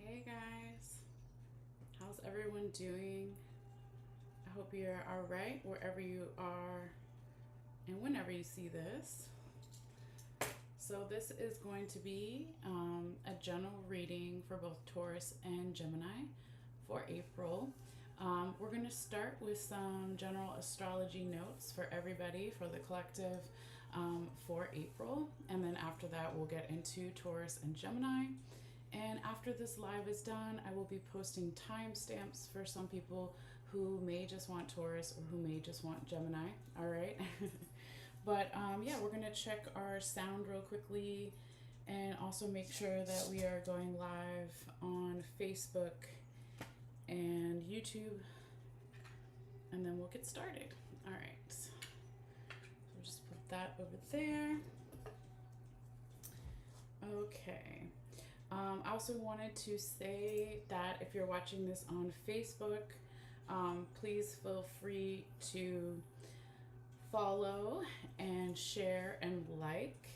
Hey guys, how's everyone doing? I hope you're all right wherever you are and whenever you see this. So this is going to be a general reading for both Taurus and Gemini for April. We're going to start with some general astrology notes for everybody, for the collective, for April. And then after that, we'll get into Taurus and Gemini. And after this live is done, I will be posting timestamps for some people who may just want Taurus or who may just want Gemini. All right. But yeah, we're going to check our sound real quickly and also make sure that we are going live on Facebook and YouTube. And then we'll get started. All right. So we'll just put that over there. Okay. I also wanted to say that if you're watching this on Facebook, please feel free to follow and share and like.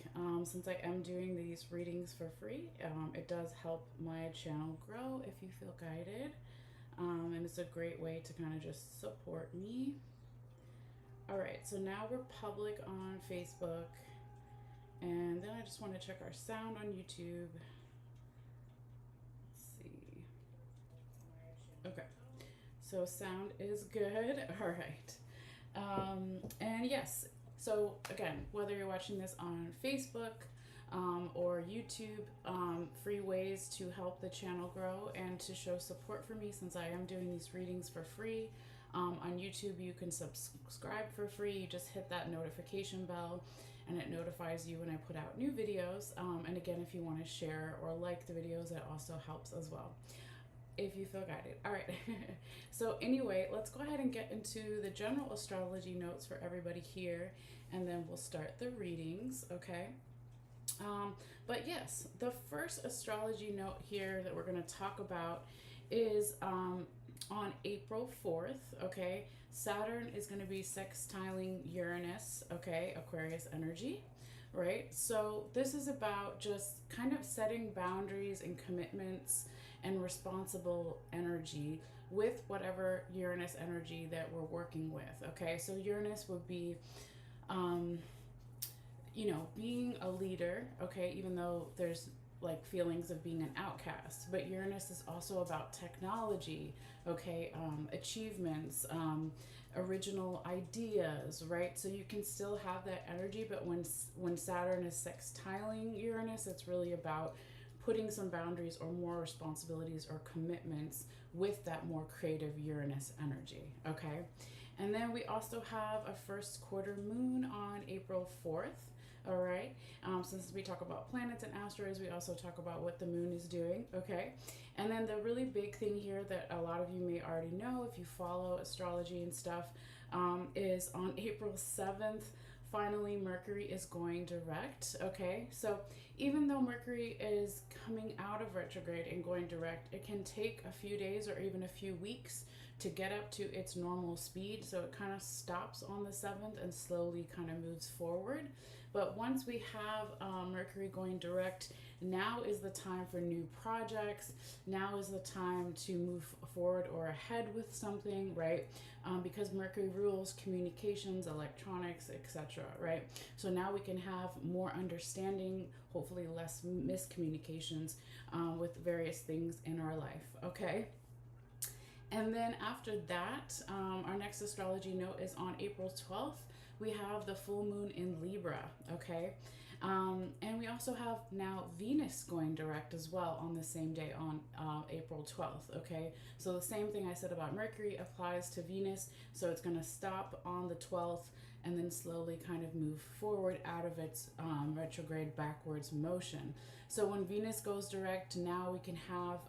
Since I am doing these readings for free, it does help my channel grow if you feel guided. And it's a great way to kind of just support me. All right, so now we're public on Facebook. And then I just want to check our sound on YouTube. See. Okay, so sound is good. All right. And yes, so again, whether you're watching this on Facebook or YouTube, free ways to help the channel grow and to show support for me, since I am doing these readings for free. On YouTube, you can subscribe for free. You just hit that notification bell and it notifies you when I put out new videos. And again, if you want to share or like the videos, that also helps as well, if you feel guided. All right. So anyway, let's go ahead and get into the general astrology notes for everybody here, and then we'll start the readings, okay? But yes, the first astrology note here that we're going to talk about is on April 4th, okay? Saturn is going to be sextiling Uranus, okay? Aquarius energy, right? So this is about just kind of setting boundaries and commitments and responsible energy with whatever Uranus energy that we're working with, okay? So Uranus would be you know, being a leader, okay, even though there's like feelings of being an outcast, but Uranus is also about technology, okay, achievements, original ideas, right? So you can still have that energy, but when Saturn is sextiling Uranus, it's really about putting some boundaries or more responsibilities or commitments with that more creative Uranus energy, okay? And then we also have a first quarter moon on April 4th, all right? Since we talk about planets and asteroids, we also talk about what the moon is doing, okay? And then the really big thing here that a lot of you may already know if you follow astrology and stuff, is on April 7th, finally, Mercury is going direct, okay? So even though Mercury is coming out of retrograde and going direct, it can take a few days or even a few weeks to get up to its normal speed. So it kind of stops on the 7th and slowly kind of moves forward. But once we have Mercury going direct, now is the time for new projects. Now is the time to move forward or ahead with something, right? Because Mercury rules communications, electronics, etc., right? So now we can have more understanding, hopefully less miscommunications with various things in our life, okay? And then after that, our next astrology note is on April 12th. We have the full moon in Libra, okay? And we also have now Venus going direct as well on the same day on April 12th, okay? So the same thing I said about Mercury applies to Venus. So it's going to stop on the 12th and then slowly kind of move forward out of its retrograde backwards motion. So when Venus goes direct, now we can have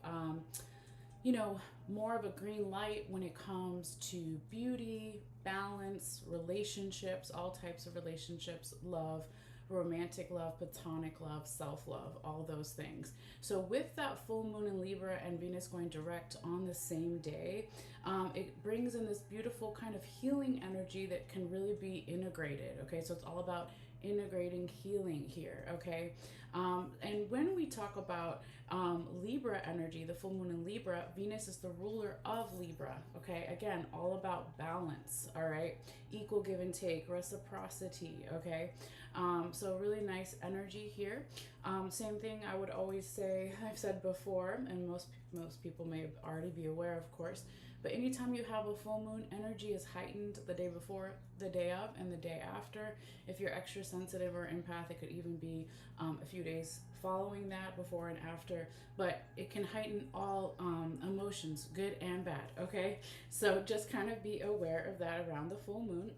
you know, more of a green light when it comes to beauty, balance, relationships, all types of relationships, love, romantic love, platonic love, self-love, all those things. So with that full moon in Libra and Venus going direct on the same day, it brings in this beautiful kind of healing energy that can really be integrated, okay? So it's all about integrating healing here, okay? And when we talk about Libra energy, the full moon in Libra, Venus is the ruler of Libra. Okay, again, all about balance. All right, equal give and take, reciprocity. Okay, so really nice energy here. Same thing I would always say, I've said before, and most people may already be aware, of course, but anytime you have a full moon, energy is heightened the day before, the day of, and the day after. If you're extra sensitive or empath, it could even be a few days following that, before and after, but it can heighten all emotions, good and bad, okay? So just kind of be aware of that around the full moon.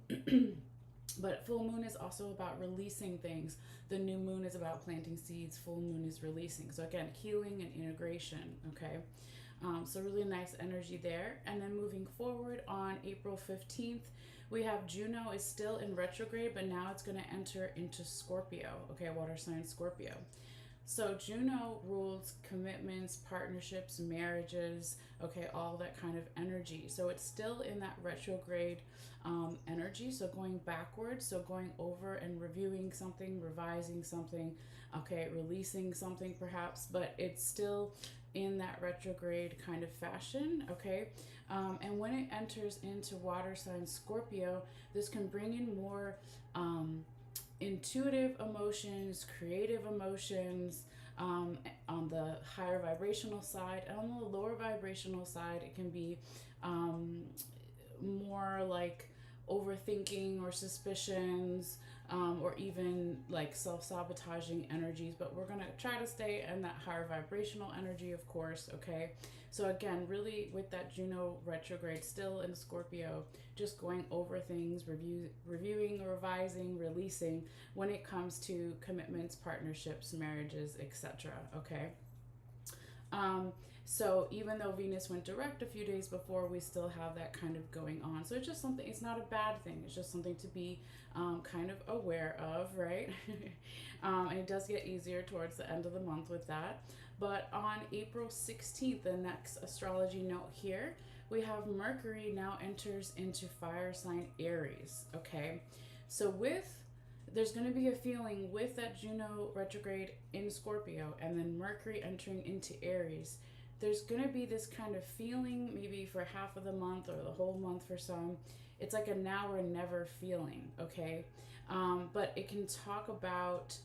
But full moon is also about releasing things. The new moon is about planting seeds. Full moon is releasing. So again, healing and integration, okay? So really nice energy there. And then moving forward on April 15th, we have Juno is still in retrograde, but now it's going to enter into Scorpio, okay? Water sign Scorpio. So Juno rules commitments, partnerships, marriages, okay, all that kind of energy. So it's still in that retrograde energy, so going backwards, so going over and reviewing something, revising something, okay, releasing something perhaps, but it's still in that retrograde kind of fashion, okay? And when it enters into water sign Scorpio, this can bring in more intuitive emotions, creative emotions, on the higher vibrational side. And on the lower vibrational side, it can be more like overthinking or suspicions, or even like self-sabotaging energies, but we're gonna try to stay in that higher vibrational energy, of course, okay? So again, really with that Juno retrograde still in Scorpio, just going over things, reviewing, revising, releasing when it comes to commitments, partnerships, marriages, etc., okay? So even though Venus went direct a few days before, we still have that kind of going on. So it's just something, it's not a bad thing. It's just something to be kind of aware of, right? And it does get easier towards the end of the month with that. But on April 16th, the next astrology note here, we have Mercury now enters into fire sign Aries, okay? So there's going to be a feeling with that Juno retrograde in Scorpio and then Mercury entering into Aries. There's going to be this kind of feeling, maybe for half of the month or the whole month for some. It's like a now or never feeling, okay? But it can talk about,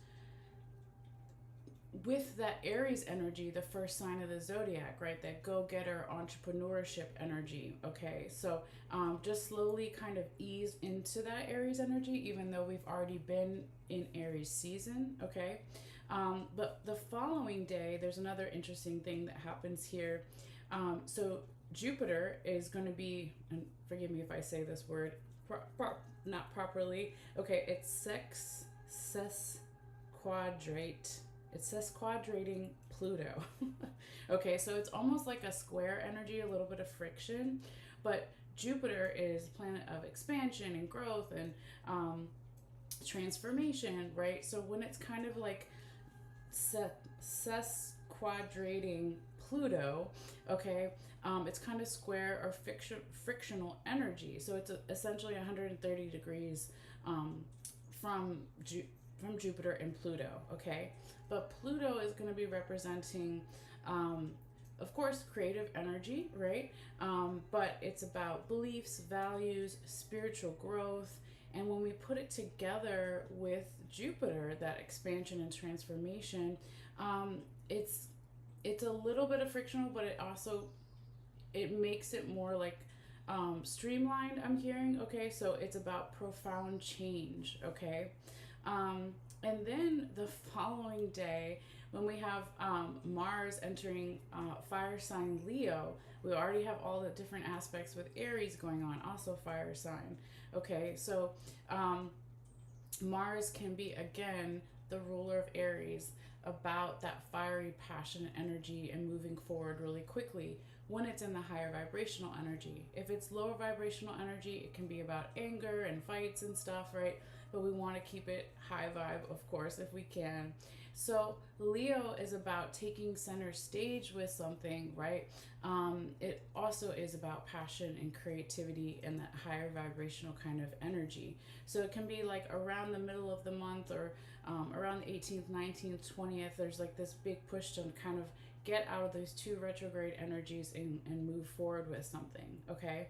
with that Aries energy, the first sign of the zodiac, right? That go-getter entrepreneurship energy, okay? So just slowly kind of ease into that Aries energy, even though we've already been in Aries season, okay? But the following day, there's another interesting thing that happens here. So Jupiter is going to be, and forgive me if I say this word not properly, okay, it's sesquadrating Pluto. Okay, so it's almost like a square energy, a little bit of friction, but Jupiter is a planet of expansion and growth and transformation, right? So when it's kind of like sesquadrating Pluto, okay, it's kind of square or frictional energy. So it's essentially 130 degrees from Jupiter and Pluto, okay? But Pluto is going to be representing, of course, creative energy, right? But it's about beliefs, values, spiritual growth. And when we put it together with Jupiter, that expansion and transformation, it's a little bit of frictional, but it makes it more like streamlined, I'm hearing, okay? So it's about profound change, okay? And then the following day, when we have Mars entering fire sign Leo, we already have all the different aspects with Aries going on, also fire sign. Okay, so Mars can be, again, the ruler of Aries, about that fiery, passionate energy and moving forward really quickly when it's in the higher vibrational energy. If it's lower vibrational energy, it can be about anger and fights and stuff, right? But we want to keep it high vibe, of course, if we can. So Leo is about taking center stage with something, right? It also is about passion and creativity and that higher vibrational kind of energy. So it can be like around the middle of the month or around the 18th, 19th, 20th, there's like this big push to kind of get out of those two retrograde energies and move forward with something, okay?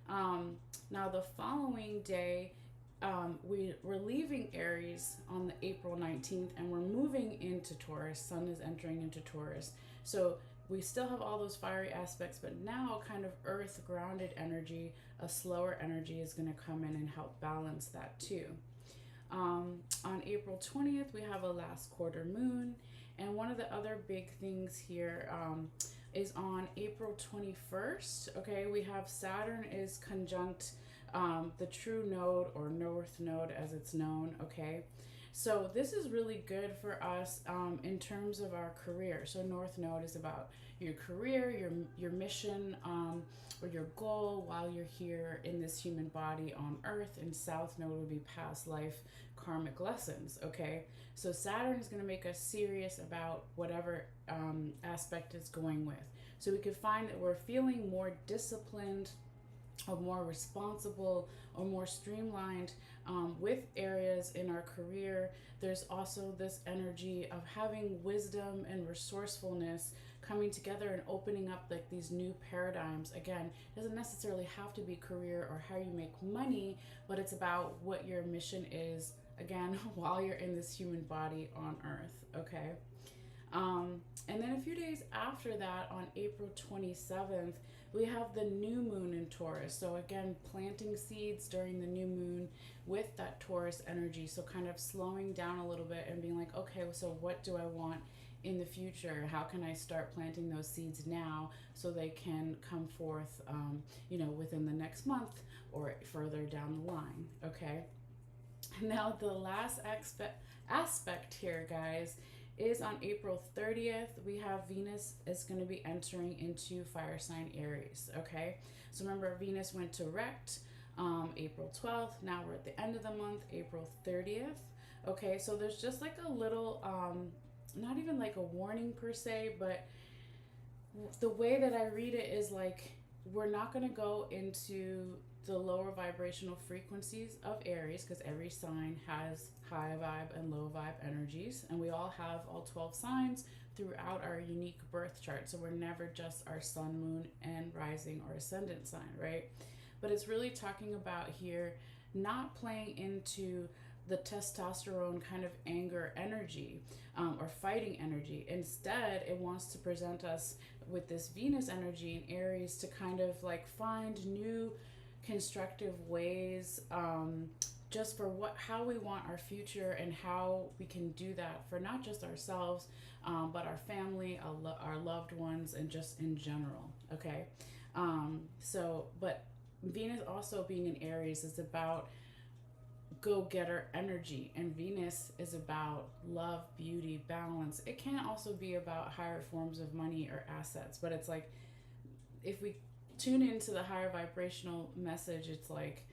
Now the following day, we're leaving Aries on the April 19th and we're moving into Taurus. Sun is entering into Taurus. So we still have all those fiery aspects, but now kind of earth grounded energy, a slower energy is going to come in and help balance that too. On April 20th, we have a last quarter moon. And one of the other big things here is on April 21st, okay, we have Saturn is conjunct the true node, or north node as it's known, okay? So this is really good for us in terms of our career. So north node is about your career, your mission, or your goal while you're here in this human body on earth, and south node would be past life karmic lessons, okay? So Saturn is going to make us serious about whatever aspect it's going with. So we could find that we're feeling more disciplined or more responsible or more streamlined with areas in our career. There's also this energy of having wisdom and resourcefulness coming together and opening up like these new paradigms. Again, it doesn't necessarily have to be career or how you make money, but it's about what your mission is, again, while you're in this human body on earth, okay? And then a few days after that, on April 27th, we have the new moon in Taurus. So again, planting seeds during the new moon with that Taurus energy. So kind of slowing down a little bit and being like, okay, so what do I want in the future? How can I start planting those seeds now so they can come forth, within the next month or further down the line, okay? Now the last aspect here, guys, is on April 30th. We have Venus is going to be entering into fire sign Aries, okay? So remember, Venus went direct April 12th. Now we're at the end of the month, April 30th, okay? So there's just like a little, not even like a warning per se, but the way that I read it is like, we're not going to go into the lower vibrational frequencies of Aries, because every sign has high vibe and low vibe energies, and we all have all 12 signs throughout our unique birth chart. So we're never just our sun, moon, and rising or ascendant sign, right? But it's really talking about here not playing into the testosterone kind of anger energy or fighting energy. Instead, it wants to present us with this Venus energy in Aries to kind of like find new constructive ways just for how we want our future and how we can do that for not just ourselves, but our family, our loved ones, and just in general, okay? But Venus also being in Aries is about go-getter energy, and Venus is about love, beauty, balance. It can also be about higher forms of money or assets, but it's like, if we tune into the higher vibrational message, it's like,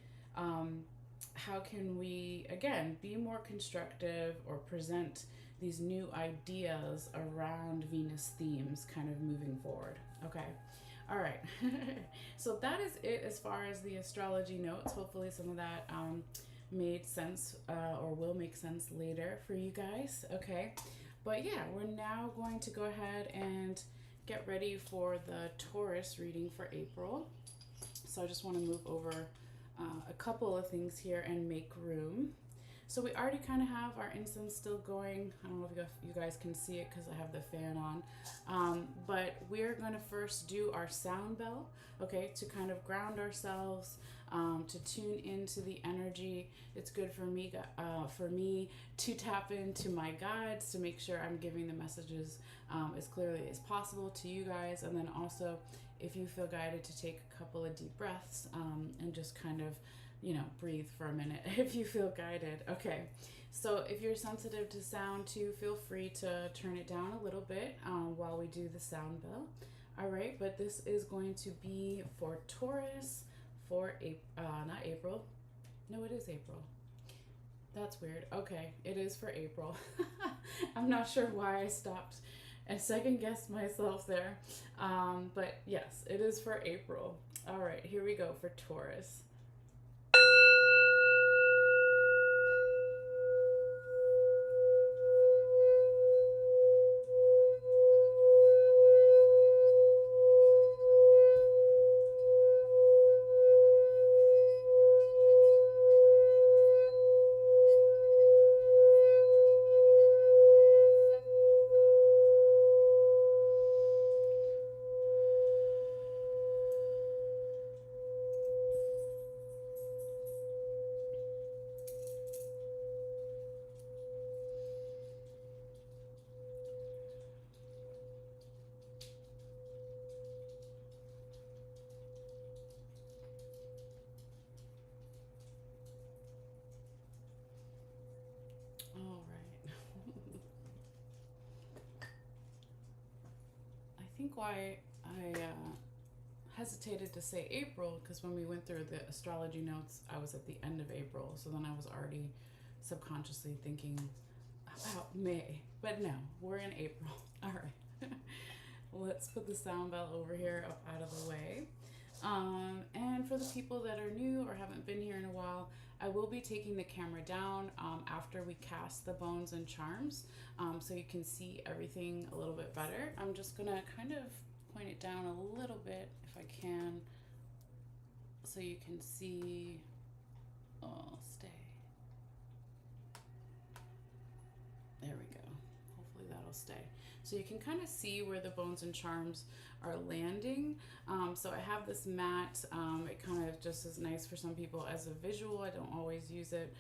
how can we, again, be more constructive or present these new ideas around Venus themes kind of moving forward, okay? All right. So that is it as far as the astrology notes. Hopefully some of that made sense or will make sense later for you guys, okay? But yeah, we're now going to go ahead and get ready for the Taurus reading for April. So I just want to move over a couple of things here and make room. So we already kind of have our incense still going. I don't know if you guys can see it because I have the fan on. But we're going to first do our sound bell, okay, to kind of ground ourselves, to tune into the energy. It's good for me to tap into my guides to make sure I'm giving the messages as clearly as possible to you guys. And then also, if you feel guided, to take a couple of deep breaths and just kind of, breathe for a minute if you feel guided. Okay, so if you're sensitive to sound too, feel free to turn it down a little bit while we do the sound bell. All right, but this is going to be for Taurus for not April. No, it is April. That's weird. Okay, it is for April. I'm not sure why I stopped and second guessed myself there. But yes, it is for April. All right, here we go for Taurus. think why I hesitated to say April, because when we went through the astrology notes, I was at the end of April, so then I was already subconsciously thinking about May. But no, we're in April. All right. Let's put the sound bell over here up out of the way. And for the people that are new or haven't been here in a while, I will be taking the camera down after we cast the bones and charms, so you can see everything a little bit better. I'm just gonna kind of point it down a little bit if I can, so you can see. Oh, stay. There we go. Hopefully that'll stay. So you can kind of see where the bones and charms are landing. So I have this mat. It kind of just is nice for some people as a visual. I don't always use it,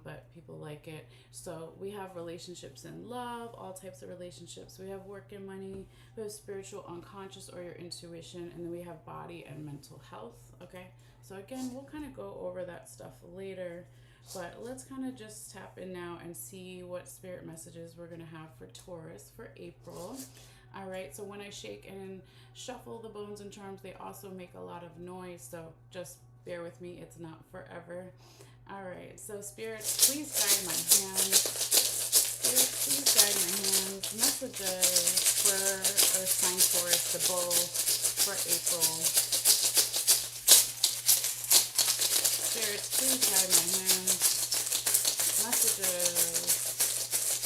but people like it. So we have relationships and love, all types of relationships. We have work and money, we have spiritual, unconscious, or your intuition, and then we have body and mental health. Okay, so again, we'll kind of go over that stuff later, but let's kind of just tap in now and see what spirit messages we're going to have for Taurus for April. All right, so when I shake and shuffle the bones and charms, they also make a lot of noise, so just bear with me, it's not forever. All right, so spirits, please guide my hands. Spirits, please guide my hands. Messages for Earth sign Taurus, the bull, for April. Spirits, please guide my hands. Messages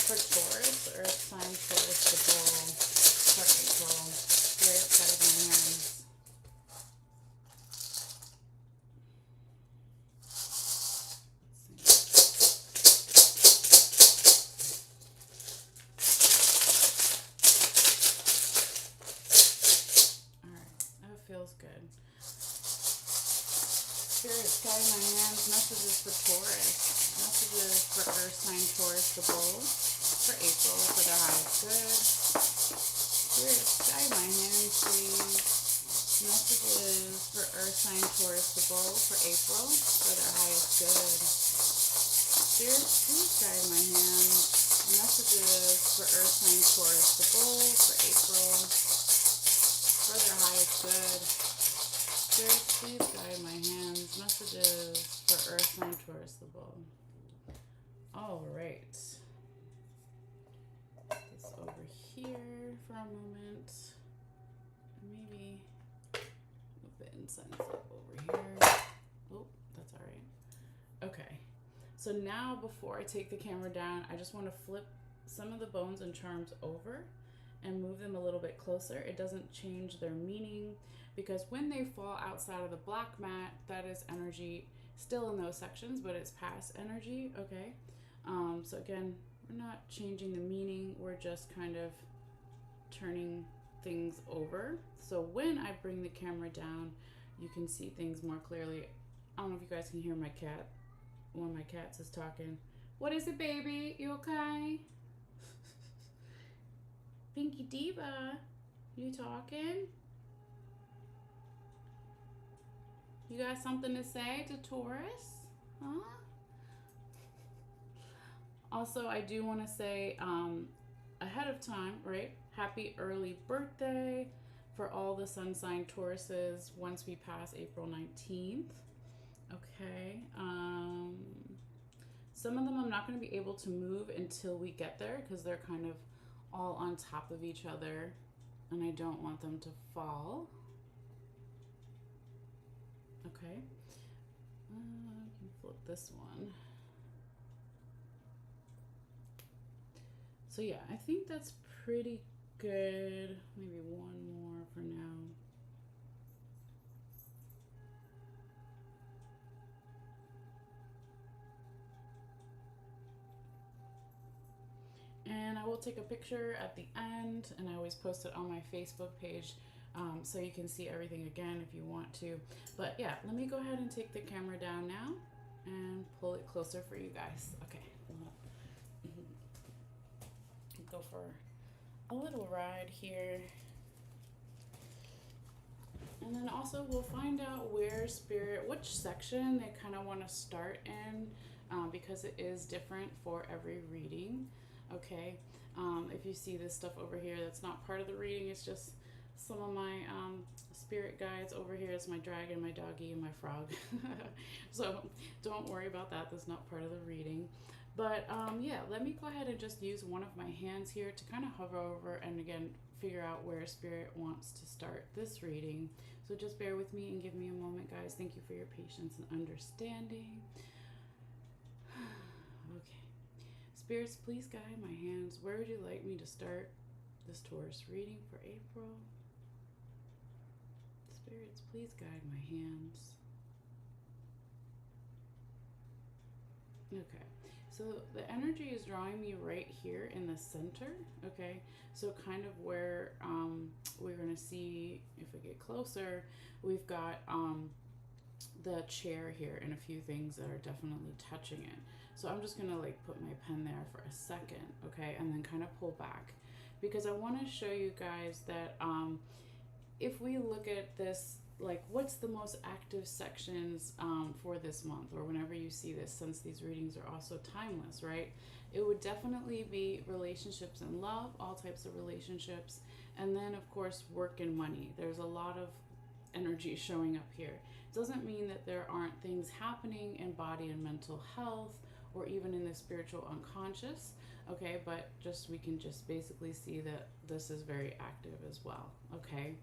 for Taurus, Earth sign Taurus, the bull, for April. Spirit, guide my hands. Feels good. Spirits, guide my hands. Messages for Taurus. Messages for Earth sign Taurus, the bull, for April, for their highest good. Spirits, guide my hands, please. Messages for Earth sign Taurus, the bull, for April, for their highest good. Spirits, please guide my hands. Messages for Earth sign Taurus, the bull, for April, for their highest good. Spirit, please guide my hands. Messages for Earth sign Taurus, the bull. All right. Put this over here for a moment. Maybe move the incense up over here. Oh, that's all right. Okay. So now, before I take the camera down, I just want to flip some of the bones and charms over and move them a little bit closer. It doesn't change their meaning, because when they fall outside of the black mat, that is energy still in those sections, but it's past energy. Okay, so again, we're not changing the meaning, we're just kind of turning things over. So when I bring the camera down, you can see things more clearly. I don't know if you guys can hear my cat. One of my cats is talking. What is it, baby? You okay? Pinky Diva, you talking? You got something to say to Taurus? Huh? Also, I do want to say ahead of time, right? Happy early birthday for all the sun sign Tauruses once we pass April 19th. Okay. Some of them I'm not going to be able to move until we get there, because they're kind of all on top of each other and I don't want them to fall. Okay, I can flip this one. So yeah, I think that's pretty good. Maybe one more for now. And I will take a picture at the end, and I always post it on my Facebook page, so you can see everything again if you want to. But yeah, let me go ahead and take the camera down now and pull it closer for you guys. Okay, go for a little ride here. And then also we'll find out where spirit, which section they kind of want to start in, because it is different for every reading. Okay, if you see this stuff over here, that's not part of the reading, it's just Some of my spirit guides over here is my dragon, my doggy, and my frog. So don't worry about that. That's not part of the reading. But yeah, let me go ahead and just use one of my hands here to kind of hover over and again figure out where spirit wants to start this reading. So just bear with me and give me a moment, guys. Thank you for your patience and understanding. Okay. Spirits, please guide my hands. Where would you like me to start this Taurus reading for April? Spirits, please guide my hands. Okay, so the energy is drawing me right here in the center. Okay, so kind of where we're gonna see, if we get closer, we've got the chair here and a few things that are definitely touching it. So I'm just gonna like put my pen there for a second, okay, and then kind of pull back, because I want to show you guys that if we look at this, like what's the most active sections for this month, or whenever you see this, since these readings are also timeless, right? It would definitely be relationships and love, all types of relationships, and then of course work and money. There's a lot of energy showing up here. It doesn't mean that there aren't things happening in body and mental health, or even in the spiritual unconscious, okay, but just we can just basically see that this is very active as well, okay?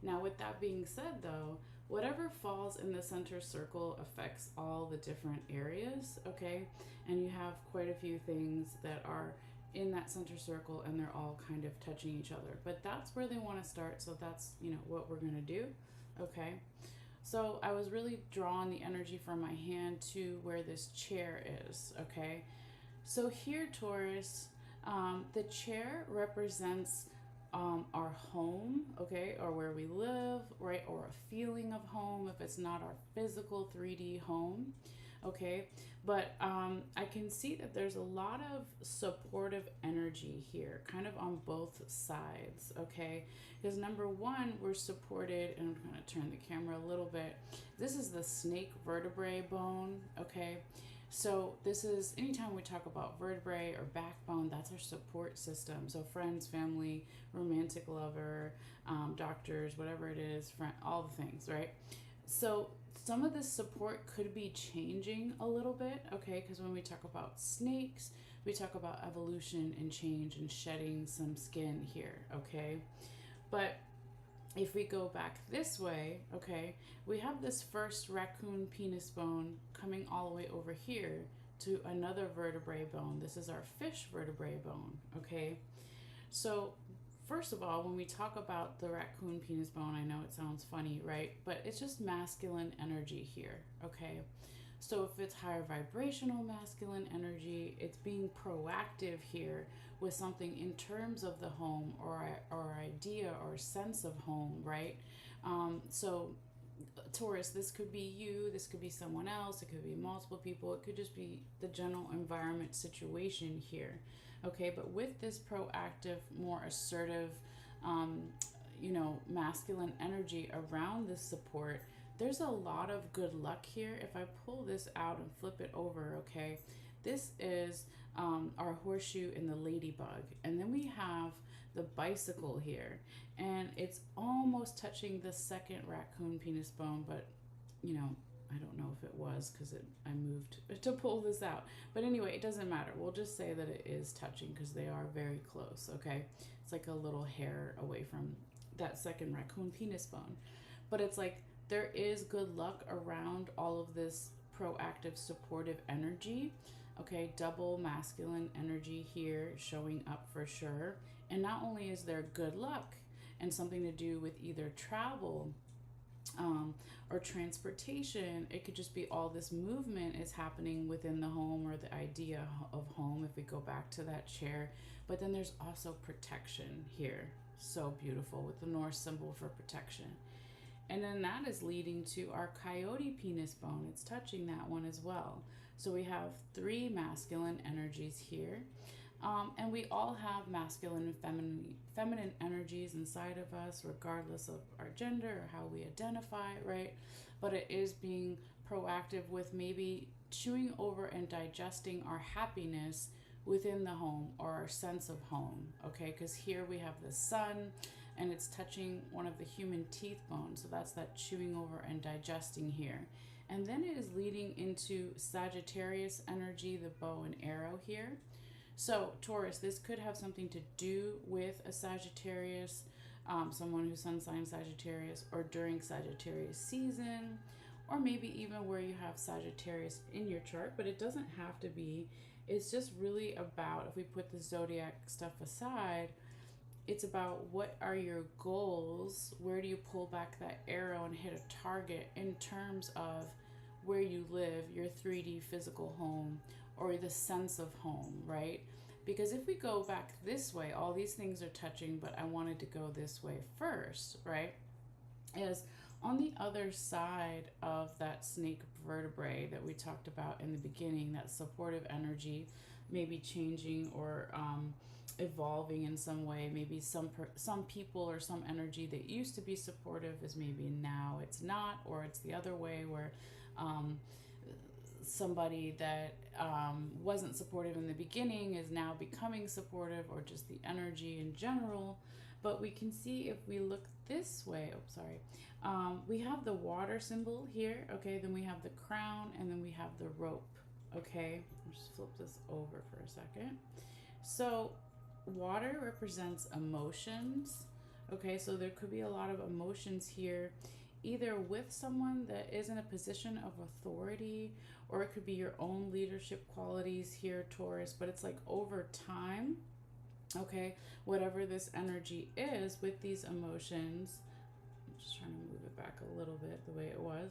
Now with that being said though, whatever falls in the center circle affects all the different areas, okay? And you have quite a few things that are in that center circle and they're all kind of touching each other, but that's where they want to start, so that's, you know, what we're going to do, okay? So I was really drawing the energy from my hand to where this chair is, okay? So here, Taurus, the chair represents our home, okay, or where we live, right, or a feeling of home if it's not our physical 3D home, okay? But I can see that there's a lot of supportive energy here, kind of on both sides, okay? Because number one, we're supported, and I'm going to turn the camera a little bit. This is the snake vertebrae bone, okay? So this is, anytime we talk about vertebrae or backbone, that's our support system. So friends, family, romantic lover, doctors, whatever it is, friend, all the things, right? So some of this support could be changing a little bit, okay? Because when we talk about snakes, we talk about evolution and change and shedding some skin here, okay? But if we go back this way, okay, we have this first raccoon penis bone coming all the way over here to another vertebrae bone. This is our fish vertebrae bone, okay? So first of all, when we talk about the raccoon penis bone, I know it sounds funny, right? But it's just masculine energy here, okay? So if it's higher vibrational masculine energy, it's being proactive here with something in terms of the home or idea or sense of home, right? So Taurus, this could be you, this could be someone else, it could be multiple people, it could just be the general environment situation here, okay? But with this proactive, more assertive, you know, masculine energy around this support, there's a lot of good luck here. If I pull this out and flip it over, okay, this is our horseshoe and the ladybug. And then we have the bicycle here. And it's almost touching the second raccoon penis bone, but, you know, I don't know if it was because I moved to pull this out. But anyway, it doesn't matter. We'll just say that it is touching because they are very close, okay? It's like a little hair away from that second raccoon penis bone. But it's like, there is good luck around all of this proactive, supportive energy, okay? Double masculine energy here showing up for sure. And not only is there good luck and something to do with either travel or transportation, it could just be all this movement is happening within the home or the idea of home if we go back to that chair. But then there's also protection here. So beautiful with the Norse symbol for protection. And then that is leading to our coyote penis bone. It's touching that one as well. So we have three masculine energies here. And we all have masculine and feminine energies inside of us, regardless of our gender or how we identify, right? But it is being proactive with maybe chewing over and digesting our happiness within the home or our sense of home, okay? Because here we have the sun and it's touching one of the human teeth bones. So that's that chewing over and digesting here. And then it is leading into Sagittarius energy, the bow and arrow here. So Taurus, this could have something to do with a Sagittarius, someone who's sun sign Sagittarius, or during Sagittarius season, or maybe even where you have Sagittarius in your chart, but it doesn't have to be. It's just really about, if we put the zodiac stuff aside, it's about what are your goals, where do you pull back that arrow and hit a target in terms of where you live, your 3D physical home, or the sense of home, right? Because if we go back this way, all these things are touching, but I wanted to go this way first, right? Is on the other side of that snake vertebrae that we talked about in the beginning, that supportive energy, maybe changing or evolving in some way. Maybe some people or some energy that used to be supportive is maybe now it's not, or it's the other way where somebody that wasn't supportive in the beginning is now becoming supportive, or just the energy in general. But we can see if we look this way, we have the water symbol here, okay, then we have the crown, and then we have the rope, okay. I'll just flip this over for a second. So water represents emotions, okay, so there could be a lot of emotions here, either with someone that is in a position of authority, or it could be your own leadership qualities here, Taurus, but it's like over time, okay, whatever this energy is with these emotions, I'm just trying to move it back a little bit the way it was,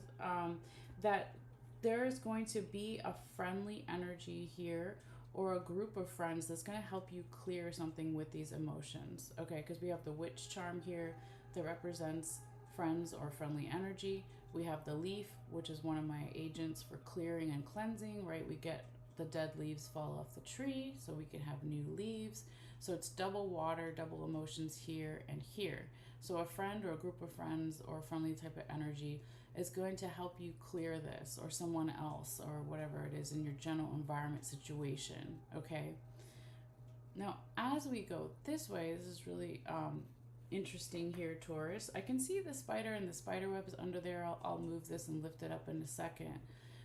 that there is going to be a friendly energy here, or a group of friends that's going to help you clear something with these emotions, okay, because we have the witch charm here that represents friends or friendly energy. We have the leaf, which is one of my agents for clearing and cleansing, right? We get the dead leaves fall off the tree so we can have new leaves. So it's double water, double emotions here and here. So a friend or a group of friends or a friendly type of energy is going to help you clear this, or someone else, or whatever it is in your general environment situation, okay? Now, as we go this way, this is really interesting here, Taurus. I can see the spider and the spider web is under there. I'll move this and lift it up in a second.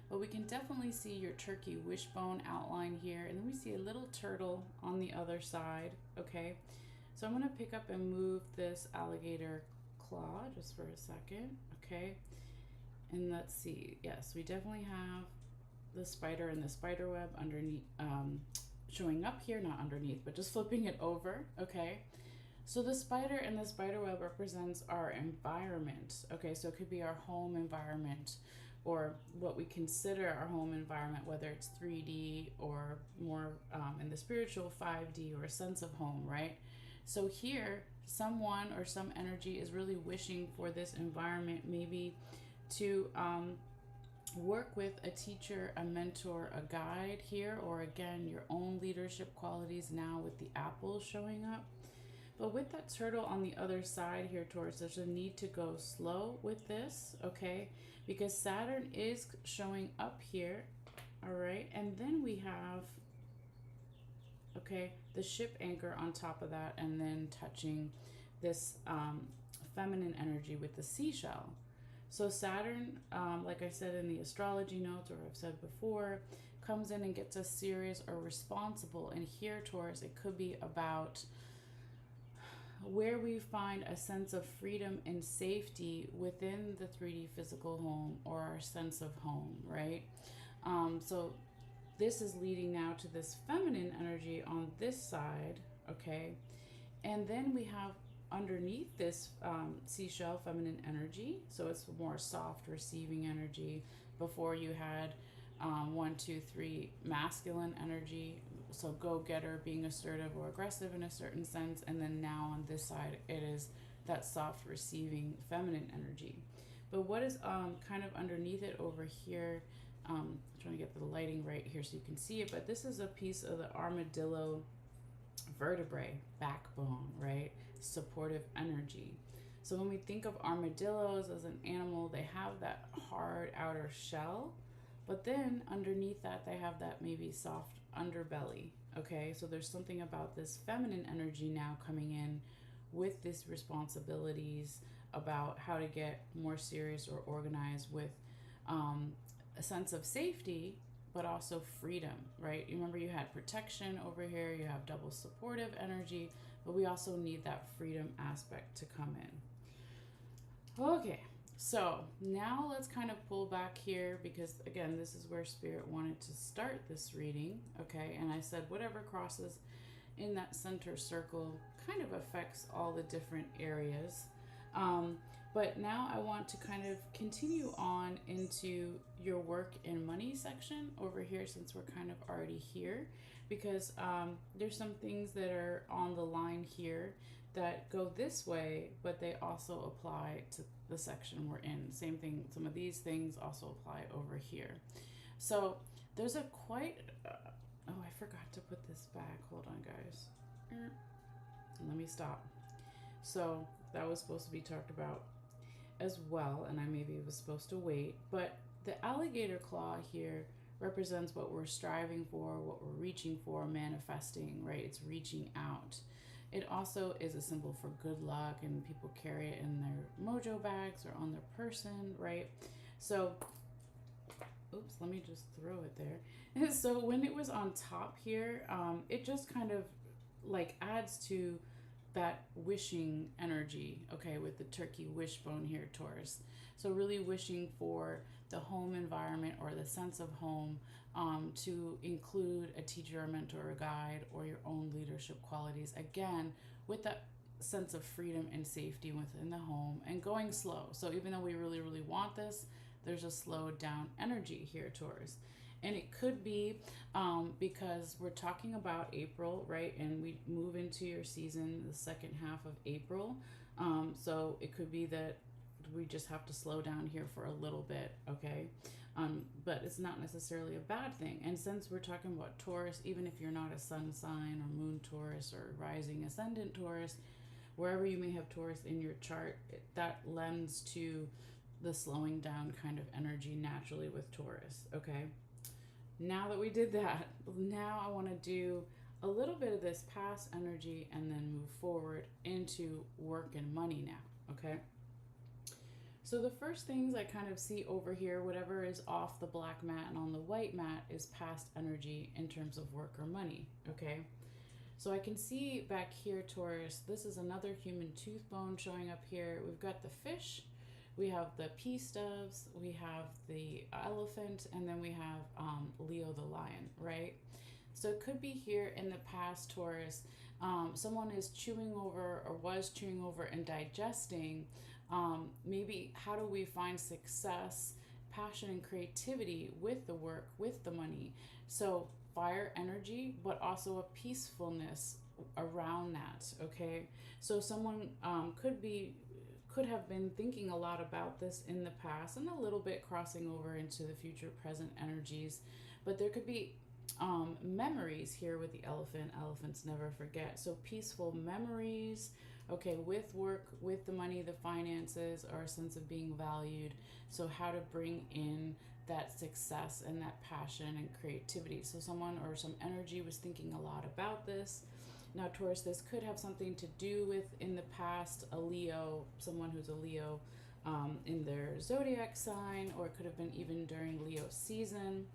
But we can definitely see your turkey wishbone outline here. And then we see a little turtle on the other side, okay? So I'm going to pick up and move this alligator claw just for a second, okay? And let's see. Yes, we definitely have the spider and the spider web underneath, showing up here, not underneath, but just flipping it over, okay? So the spider and the spider web represents our environment, okay? So it could be our home environment, or what we consider our home environment, whether it's 3D or more in the spiritual 5D, or a sense of home, right? So here, someone or some energy is really wishing for this environment, maybe to work with a teacher, a mentor, a guide here, or again, your own leadership qualities now with the apples showing up. But with that turtle on the other side here, Taurus, there's a need to go slow with this, okay? Because Saturn is showing up here, all right? And then we have, okay, the ship anchor on top of that, and then touching this feminine energy with the seashell. So Saturn, like I said in the astrology notes, or I've said before, comes in and gets us serious or responsible. And here, Taurus, it could be about where we find a sense of freedom and safety within the 3D physical home, or our sense of home, right? So this is leading now to this feminine energy on this side, okay? And then we have underneath this seashell feminine energy, so it's more soft receiving energy. Before you had 1, 2, 3 masculine energy, so go-getter, being assertive or aggressive in a certain sense, and then now on this side it is that soft receiving feminine energy. But what is kind of underneath it over here, I'm trying to get the lighting right here so you can see it, but this is a piece of the armadillo vertebrae, backbone, right? Supportive energy. So when we think of armadillos as an animal, they have that hard outer shell, but then underneath that they have that maybe soft underbelly, Okay, so there's something about this feminine energy now coming in with these responsibilities about how to get more serious or organized with a sense of safety, but also freedom, right? You remember you had protection over here, you have double supportive energy, but we also need that freedom aspect to come in. Okay, so now let's kind of pull back here because, again, this is where Spirit wanted to start this reading, okay? And I said whatever crosses in that center circle kind of affects all the different areas. But now I want to kind of continue on into your work and money section over here since we're kind of already here, because there's some things that are on the line here that go this way, but they also apply to the section we're in. Same thing, some of these things also apply over here. So there's a quite, oh, I forgot to put this back. Hold on, guys. Let me stop. So that was supposed to be talked about as well, and I maybe was supposed to wait, but the alligator claw here represents what we're striving for, what we're reaching for, manifesting, right? It's reaching out. It also is a symbol for good luck, and people carry it in their mojo bags or on their person, right? So, oops, let me just throw it there. So when it was on top here, it just kind of like adds to that wishing energy, okay, with the turkey wishbone here, Taurus. So really wishing for the home environment or the sense of home to include a teacher, a mentor, a guide, or your own leadership qualities. Again, with that sense of freedom and safety within the home and going slow. So even though we really, really want this, there's a slowed down energy here, Taurus. And it could be because we're talking about April, right? And we move into your season the second half of April. So it could be that we just have to slow down here for a little bit, okay? But it's not necessarily a bad thing. And since we're talking about Taurus, even if you're not a sun sign or moon Taurus or rising ascendant Taurus, wherever you may have Taurus in your chart, that lends to the slowing down kind of energy naturally with Taurus, okay? Now that we did that, now I want to do a little bit of this past energy and then move forward into work and money now, okay? So the first things I kind of see over here, whatever is off the black mat and on the white mat, is past energy in terms of work or money, okay? So I can see back here, Taurus, this is another human tooth bone showing up here. We've got the fish, we have the peace doves, we have the elephant, and then we have Leo the lion, right? So it could be here in the past, Taurus, someone is chewing over or was chewing over and digesting maybe how do we find success, passion, and creativity with the work, with the money. So fire energy, but also a peacefulness around that, okay? So someone could have been thinking a lot about this in the past and a little bit crossing over into the future present energies, but there could be memories here with the elephant. Elephants never forget. So peaceful memories, okay, with work, with the money, the finances, or a sense of being valued. So how to bring in that success and that passion and creativity. So someone or some energy was thinking a lot about this. Now, Taurus, this could have something to do with, in the past, a Leo, someone who's a Leo in their zodiac sign, or it could have been even during Leo season,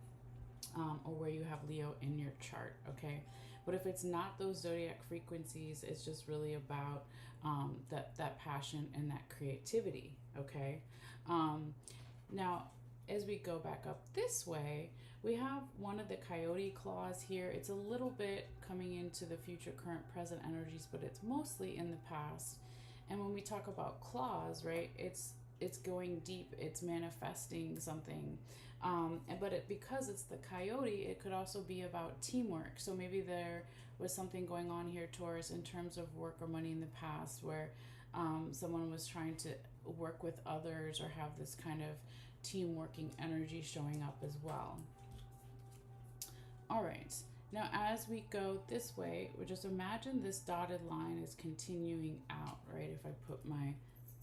or where you have Leo in your chart, okay? But if it's not those zodiac frequencies, it's just really about that passion and that creativity, okay? Now, as we go back up this way, we have one of the coyote claws here. It's a little bit coming into the future, current, present energies, but it's mostly in the past. And when we talk about claws, right, it's going deep, it's manifesting something. But because it's the coyote, it could also be about teamwork. So maybe there was something going on here, Taurus, in terms of work or money in the past where someone was trying to work with others or have this kind of team working energy showing up as well. All right, now as we go this way, we just imagine this dotted line is continuing out, right? If I put my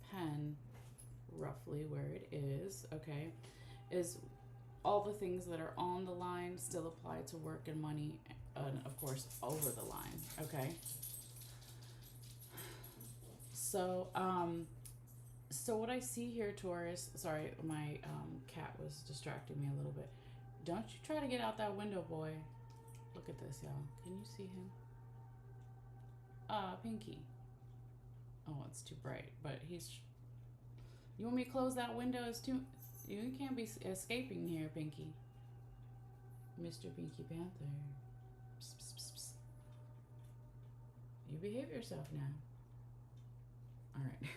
pen roughly where it is, okay, is all the things that are on the line still apply to work and money and of course over the line. Okay. So, so what I see here, Taurus, sorry, my cat was distracting me a little bit. Don't you try to get out that window, boy. Look at this, y'all. Can you see him? Pinky. Oh, it's too bright, but he's... You want me to close that window? It's too... You can't be escaping here, Pinky. Mr. Pinky Panther. Psst, psst, psst, psst. You behave yourself now. All right.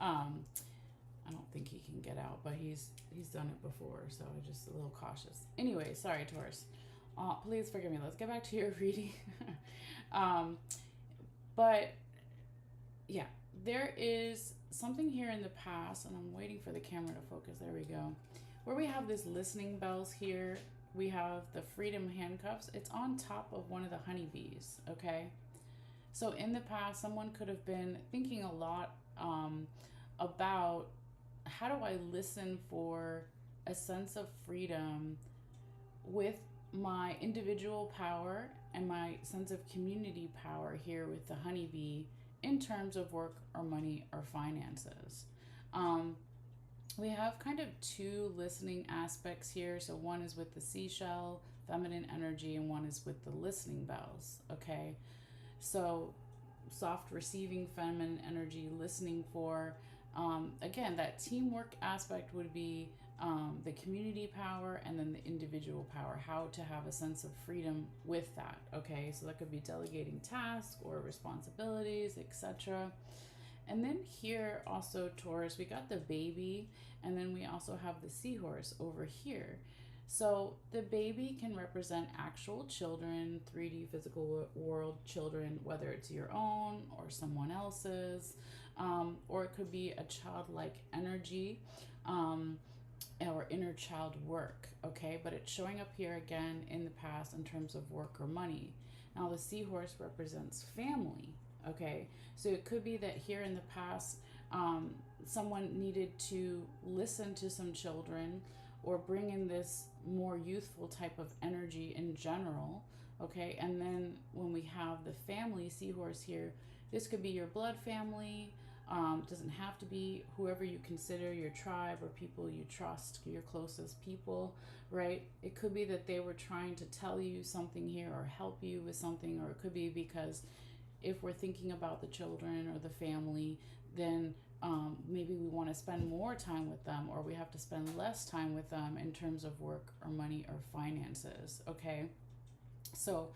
I don't think he can get out, but he's done it before, so I'm just a little cautious. Anyway, sorry, Taurus. Please forgive me. Let's get back to your reading. But yeah, there is something here in the past, and I'm waiting for the camera to focus. There we go. Where we have this listening bells here, we have the freedom handcuffs. It's on top of one of the honeybees, okay? So in the past, someone could have been thinking a lot about how do I listen for a sense of freedom with my individual power and my sense of community power here with the honeybee in terms of work or money or finances. We have kind of two listening aspects here. So one is with the seashell, feminine energy, and one is with the listening bells, okay? So soft receiving feminine energy, listening for, again, that teamwork aspect would be the community power and then the individual power, how to have a sense of freedom with that, okay? So that could be delegating tasks or responsibilities, etc. And then here also, Taurus, we got the baby, and then we also have the seahorse over here. So the baby can represent actual children, 3D physical world children, whether it's your own or someone else's, or it could be a childlike energy, or inner child work, okay? But it's showing up here again in the past in terms of work or money. Now the seahorse represents family, okay? So it could be that here in the past, someone needed to listen to some children or bring in this more youthful type of energy in general, okay? And then when we have the family seahorse here, this could be your blood family. Doesn't have to be whoever you consider your tribe or people you trust, your closest people, right? It could be that they were trying to tell you something here or help you with something, or it could be because if we're thinking about the children or the family, then maybe we want to spend more time with them, or we have to spend less time with them in terms of work or money or finances, okay? So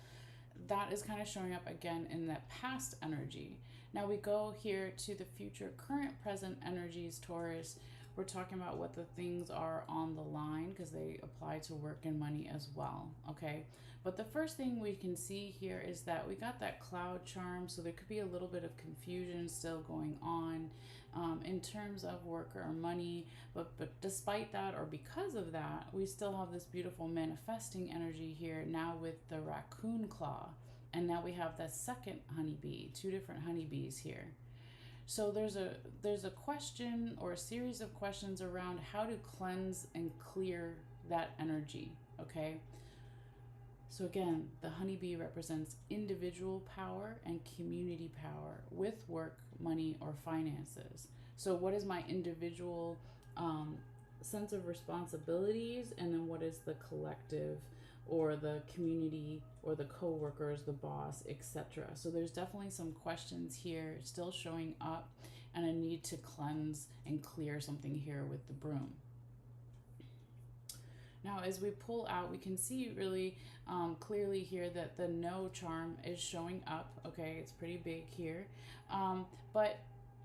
that is kind of showing up again in that past energy. Now we go here to the future, current, present energies, Taurus. We're talking about what the things are on the line because they apply to work and money as well, okay? But the first thing we can see here is that we got that cloud charm, so there could be a little bit of confusion still going on in terms of work or money, but despite that, or because of that, we still have this beautiful manifesting energy here now with the raccoon claw, and now we have that second honeybee, two different honeybees here. So there's a question or a series of questions around how to cleanse and clear that energy, okay? So again, the honeybee represents individual power and community power with work, money, or finances. So what is my individual sense of responsibilities, and then what is the collective or the community or the co-workers, the boss, etc. So there's definitely some questions here still showing up, and a need to cleanse and clear something here with the broom. Now, as we pull out, we can see really clearly here that the no charm is showing up. Okay, it's pretty big here. But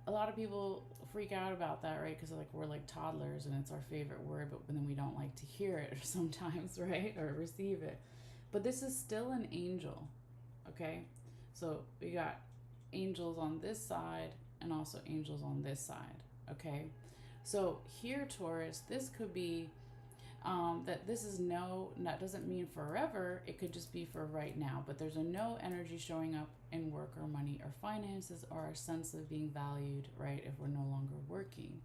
a lot of people freak out about that, right? Because we're like toddlers and it's our favorite word, but then we don't like to hear it sometimes, right? Or receive it. But this is still an angel, okay? So we got angels on this side and also angels on this side, okay? So here, Taurus, this could be that this is no, that doesn't mean forever. It could just be for right now, but there's a no energy showing up in work or money or finances, or a sense of being valued, right? If we're no longer working.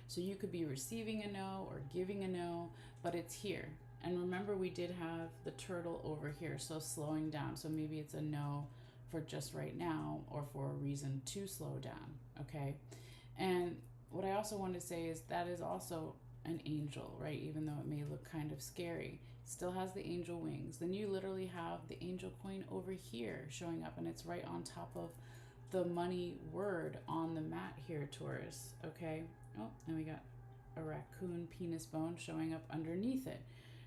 So you could be receiving a no or giving a no, but it's here. And remember, we did have the turtle over here, so slowing down. So maybe it's a no for just right now, or for a reason to slow down, okay? And what I also want to say is that is also an angel, right? Even though it may look kind of scary, still has the angel wings. Then you literally have the angel coin over here showing up, and it's right on top of the money word on the mat here, Taurus, okay? Oh, and we got a raccoon penis bone showing up underneath it.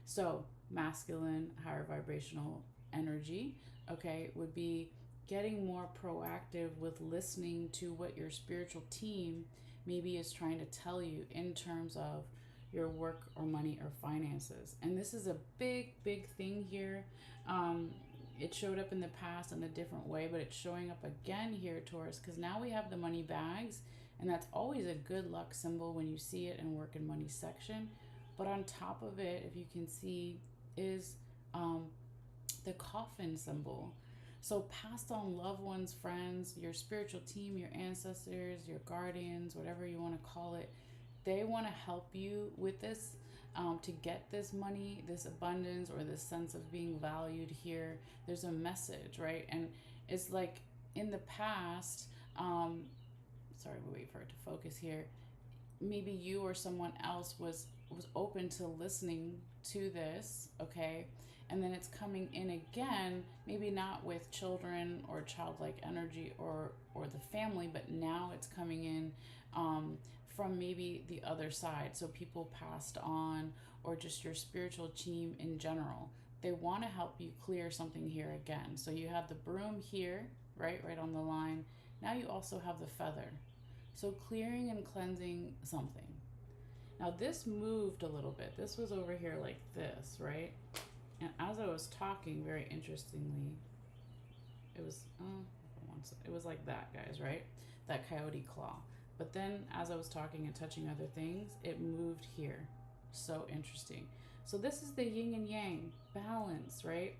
So masculine, higher vibrational energy, okay, would be getting more proactive with listening to what your spiritual team maybe is trying to tell you in terms of your work or money or finances. And this is a big, big thing here. It showed up in the past in a different way, but it's showing up again here, Taurus, because now we have the money bags, and that's always a good luck symbol when you see it in work and money section. But on top of it, if you can see, is the coffin symbol. So passed on loved ones, friends, your spiritual team, your ancestors, your guardians, whatever you want to call it, they want to help you with this, to get this money, this abundance, or this sense of being valued here. There's a message, right? And it's like in the past, sorry, we'll wait for it to focus here. Maybe you or someone else was open to listening to this, okay? And then it's coming in again, maybe not with children or childlike energy or the family, but now it's coming in from maybe the other side. So people passed on, or just your spiritual team in general. They want to help you clear something here again. So you have the broom here, right on the line. Now you also have the feather. So clearing and cleansing something. Now this moved a little bit. This was over here like this, right? And as I was talking, very interestingly, it was like that, guys, right? That coyote claw. But then as I was talking and touching other things, it moved here. So interesting. So this is the yin and yang balance, right?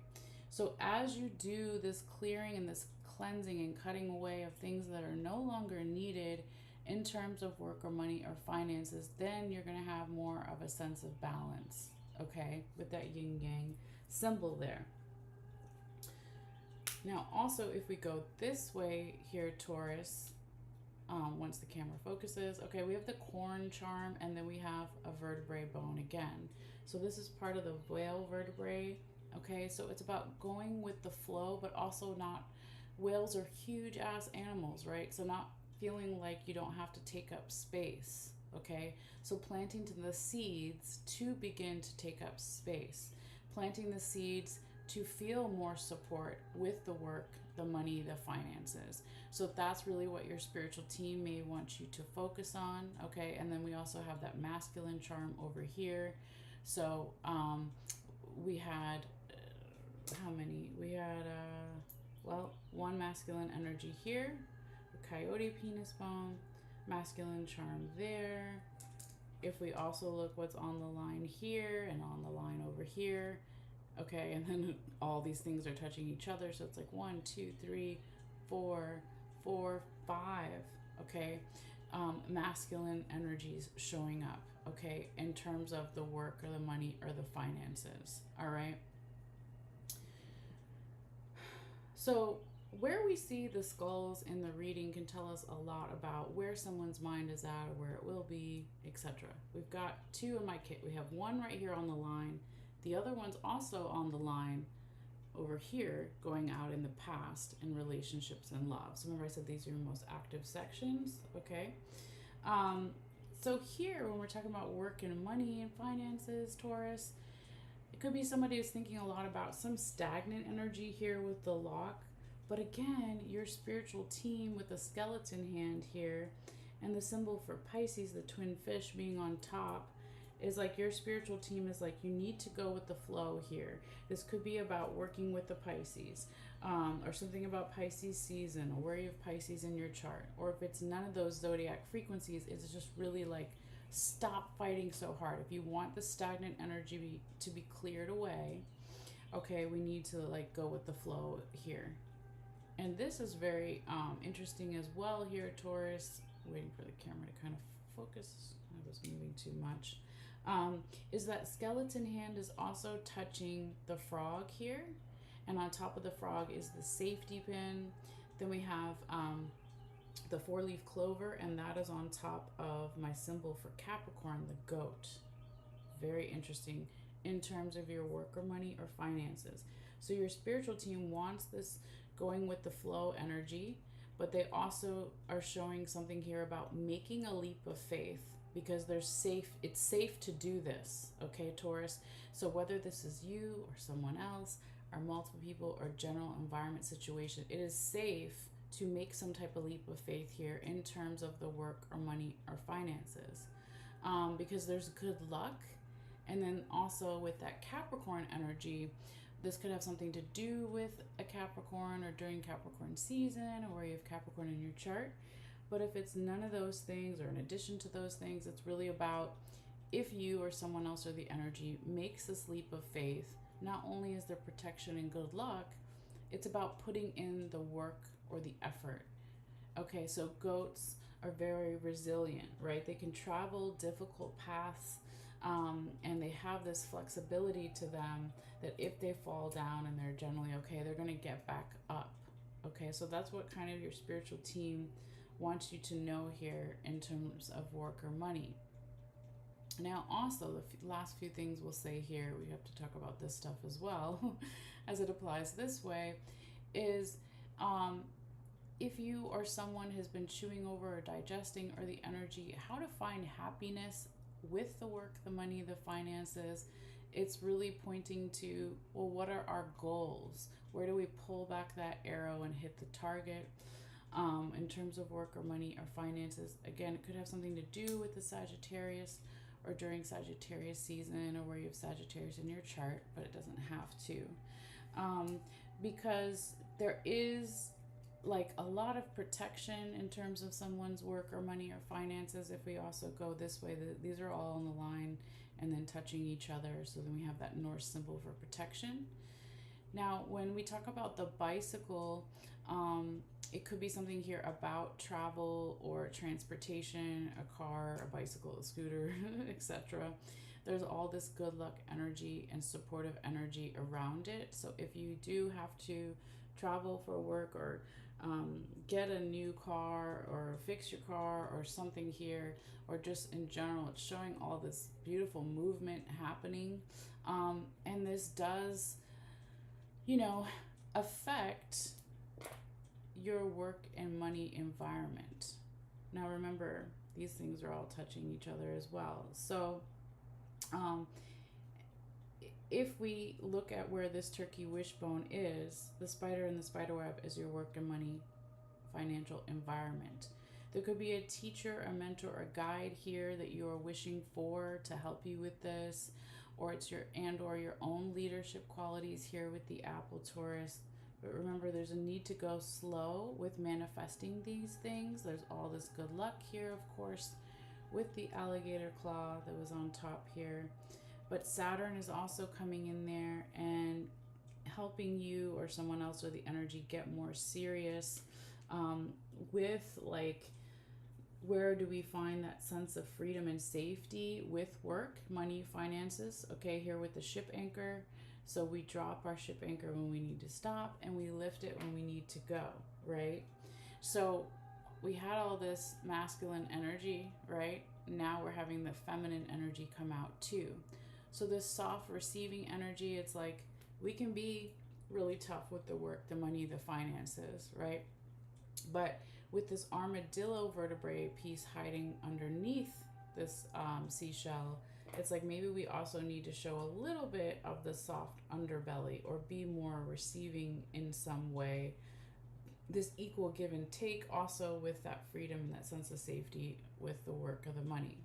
So as you do this clearing and this cleansing and cutting away of things that are no longer needed in terms of work or money or finances, then you're going to have more of a sense of balance, okay, with that yin yang symbol there. Now also, if we go this way here, Taurus, once the camera focuses, okay, we have the corn charm, and then we have a vertebrae bone again. So this is part of the whale vertebrae, okay? So it's about going with the flow, but also not, whales are huge ass animals, right? So not feeling like you don't have to take up space, okay? So planting the seeds to begin to take up space, planting the seeds to feel more support with the work, the money, the finances. So that's really what your spiritual team may want you to focus on, okay? And then we also have that masculine charm over here. So we had, how many? We had, one masculine energy here, the coyote penis bone, masculine charm there. If we also look what's on the line here and on the line over here, okay, and then all these things are touching each other. So it's like 1, 2, 3, 4, 5, okay, masculine energies showing up, okay, in terms of the work or the money or the finances, all right? So where we see the skulls in the reading can tell us a lot about where someone's mind is at, or where it will be, etc. We've got 2 in my kit. We have one right here on the line. The other one's also on the line over here, going out in the past in relationships and love. So remember I said these are your most active sections, okay? So here, when we're talking about work and money and finances, Taurus, it could be somebody who's thinking a lot about some stagnant energy here with the lock. But again, your spiritual team with the skeleton hand here and the symbol for Pisces, the twin fish being on top, is like your spiritual team is like, you need to go with the flow here. This could be about working with the Pisces, or something about Pisces season, or where you have Pisces in your chart. Or if it's none of those zodiac frequencies, it's just really like, stop fighting so hard. If you want the stagnant energy to be cleared away, okay, we need to like go with the flow here. And this is very interesting as well here, Taurus. Waiting for the camera to kind of focus. I was moving too much. is that skeleton hand is also touching the frog here. And on top of the frog is the safety pin. Then we have the 4-leaf clover, and that is on top of my symbol for Capricorn, the goat. Very interesting in terms of your work or money or finances. So your spiritual team wants this going with the flow energy, but they also are showing something here about making a leap of faith, because it's safe to do this, okay, Taurus? So whether this is you or someone else or multiple people or general environment situation, it is safe to make some type of leap of faith here in terms of the work or money or finances, because there's good luck. And then also with that Capricorn energy, this could have something to do with a Capricorn or during Capricorn season, or where you have Capricorn in your chart. But if it's none of those things or in addition to those things, it's really about if you or someone else or the energy makes this leap of faith, not only is there protection and good luck, it's about putting in the work or the effort. Okay, so goats are very resilient, right? They can travel difficult paths, and they have this flexibility to them that if they fall down and they're generally okay, they're going to get back up. Okay, so that's what kind of your spiritual team wants you to know here in terms of work or money. Now, also, the last few things we'll say here, we have to talk about this stuff as well, as it applies this way, is if you or someone has been chewing over or digesting or the energy, how to find happiness with the work, the money, the finances. It's really pointing to, well, what are our goals? Where do we pull back that arrow and hit the target? In terms of work or money or finances, again, it could have something to do with the Sagittarius or during Sagittarius season, or where you have Sagittarius in your chart, but it doesn't have to. Because there is like a lot of protection in terms of someone's work or money or finances. If we also go this way, these are all on the line and then touching each other. So then we have that Norse symbol for protection. Now, when we talk about the bicycle, it could be something here about travel or transportation, a car, a bicycle, a scooter, etc. There's all this good luck energy and supportive energy around it. So if you do have to travel for work or get a new car or fix your car or something here, or just in general, it's showing all this beautiful movement happening. And this does, affect your work and money environment. Now remember, these things are all touching each other as well. So if we look at where this turkey wishbone is, the spider in the spider web is your work and money financial environment. There could be a teacher, a mentor, or a guide here that you are wishing for to help you with this, or it's your own leadership qualities here with the apple, Taurus. But remember, there's a need to go slow with manifesting these things. There's all this good luck here, of course, with the alligator claw that was on top here. But Saturn is also coming in there and helping you or someone else or the energy get more serious with, like, where do we find that sense of freedom and safety with work, money, finances? Okay, here with the ship anchor. So we drop our ship anchor when we need to stop, and we lift it when we need to go, right? So we had all this masculine energy, right? Now we're having the feminine energy come out too. So this soft receiving energy, it's like we can be really tough with the work, the money, the finances, right? But with this armadillo vertebrae piece hiding underneath this seashell, it's like maybe we also need to show a little bit of the soft underbelly or be more receiving in some way. This equal give and take also with that freedom and that sense of safety with the work of the money.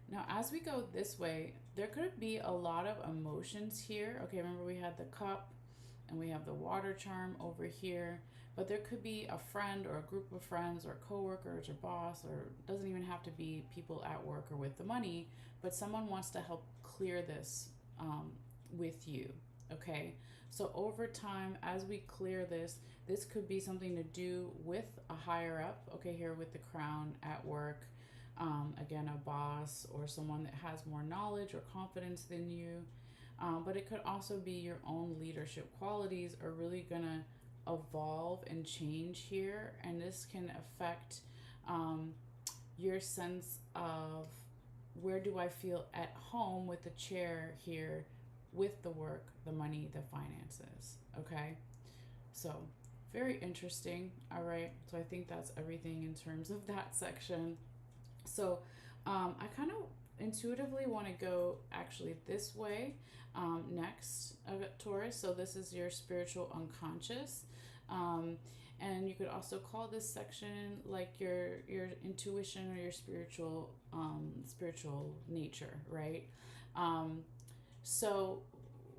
Now, as we go this way, there could be a lot of emotions here. Okay, remember we had the cup and we have the water charm over here, but there could be a friend or a group of friends or coworkers or boss, or it doesn't even have to be people at work or with the money, but someone wants to help clear this with you, okay? So over time, as we clear this, this could be something to do with a higher up, okay, here with the crown at work. Again, a boss or someone that has more knowledge or confidence than you. But it could also be your own leadership qualities are really going to evolve and change here. And this can affect your sense of where do I feel at home with the chair here, with the work, the money, the finances. Okay. So very interesting. All right. So I think that's everything in terms of that section. So I kind of intuitively want to go actually this way next, Taurus. So this is your spiritual unconscious. And you could also call this section like your intuition or your spiritual nature, right? So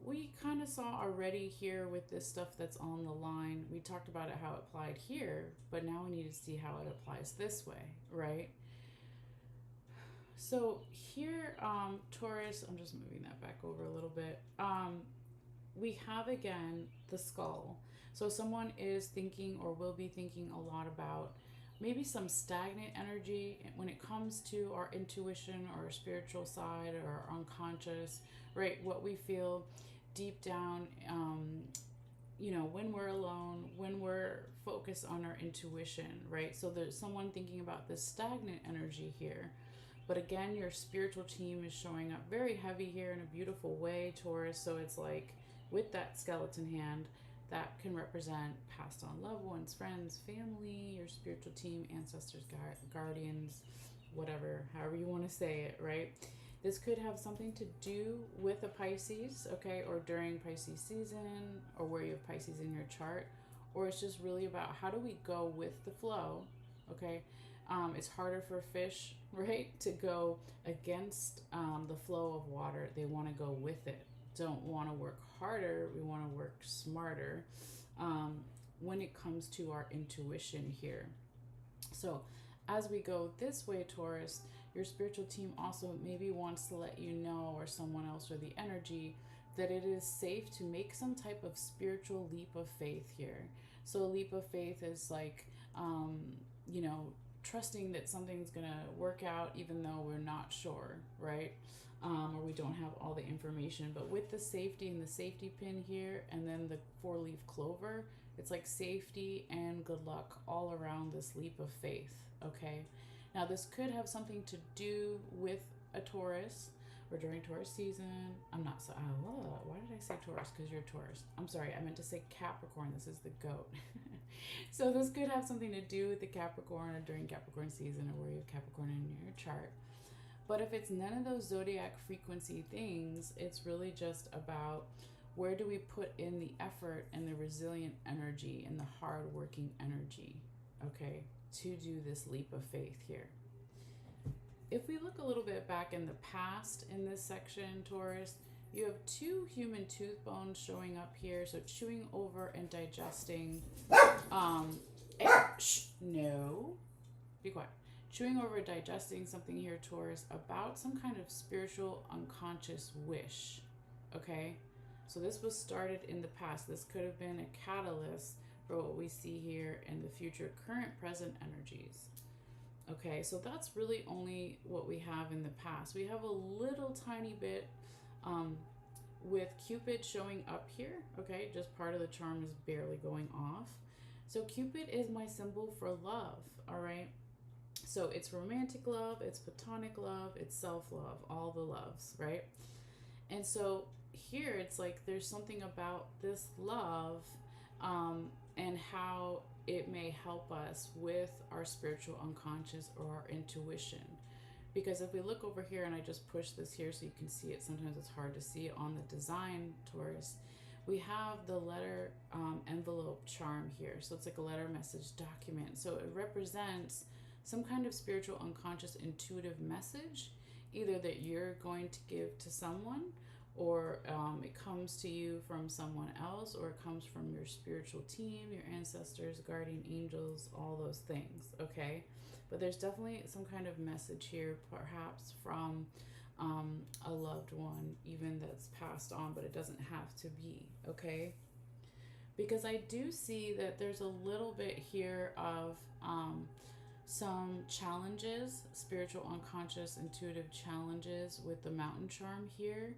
we kind of saw already here with this stuff that's on the line. We talked about it, how it applied here, but now we need to see how it applies this way, right? So here, Taurus, I'm just moving that back over a little bit. We have again the skull. So someone is thinking or will be thinking a lot about maybe some stagnant energy when it comes to our intuition or our spiritual side or our unconscious, right? What we feel deep down, when we're alone, when we're focused on our intuition, right? So there's someone thinking about this stagnant energy here. But again, your spiritual team is showing up very heavy here in a beautiful way, Taurus. So it's like with that skeleton hand, that can represent passed on loved ones, friends, family, your spiritual team, ancestors, guardians, whatever, however you want to say it, right? This could have something to do with a Pisces, okay, or during Pisces season, or where you have Pisces in your chart, or it's just really about how do we go with the flow, okay? It's harder for fish, right, to go against the flow of water. They want to go with it. Don't want to work harder. We want to work smarter when it comes to our intuition here. So as we go this way, Taurus, your spiritual team also maybe wants to let you know, or someone else or the energy, that it is safe to make some type of spiritual leap of faith here. So a leap of faith is like, trusting that something's going to work out even though we're not sure, right? Or we don't have all the information. But with the safety and the safety pin here, and then the 4-leaf clover, it's like safety and good luck all around this leap of faith, okay? Now this could have something to do with a Taurus, or during Taurus season. Why did I say Taurus? Because you're Taurus. I'm sorry, I meant to say Capricorn. This is the goat. So this could have something to do with the Capricorn, or during Capricorn season, or where you have Capricorn in your chart. But if it's none of those zodiac frequency things, it's really just about where do we put in the effort and the resilient energy and the hard-working energy, okay, to do this leap of faith here. If we look a little bit back in the past in this section, Taurus, you have 2 human tooth bones showing up here. So chewing over and digesting. No. Be quiet. Chewing over, digesting something here, Taurus, about some kind of spiritual unconscious wish. Okay? So this was started in the past. This could have been a catalyst for what we see here in the future, current, present energies. Okay, so that's really only what we have in the past. We have a little tiny bit with Cupid showing up here. Okay, just part of the charm is barely going off. So Cupid is my symbol for love, all right? So it's romantic love, it's platonic love, it's self-love, all the loves, right? And so here it's like there's something about this love and how it may help us with our spiritual unconscious or our intuition. Because if we look over here, and I just push this here so you can see it, sometimes it's hard to see it on the design, Taurus, we have the letter envelope charm here. So it's like a letter message document. So it represents some kind of spiritual unconscious intuitive message, either that you're going to give to someone, or it comes to you from someone else, or it comes from your spiritual team, your ancestors, guardian angels, all those things, okay? But there's definitely some kind of message here, perhaps from a loved one, even that's passed on, but it doesn't have to be, okay? Because I do see that there's a little bit here of some challenges, spiritual, unconscious, intuitive challenges with the mountain charm here.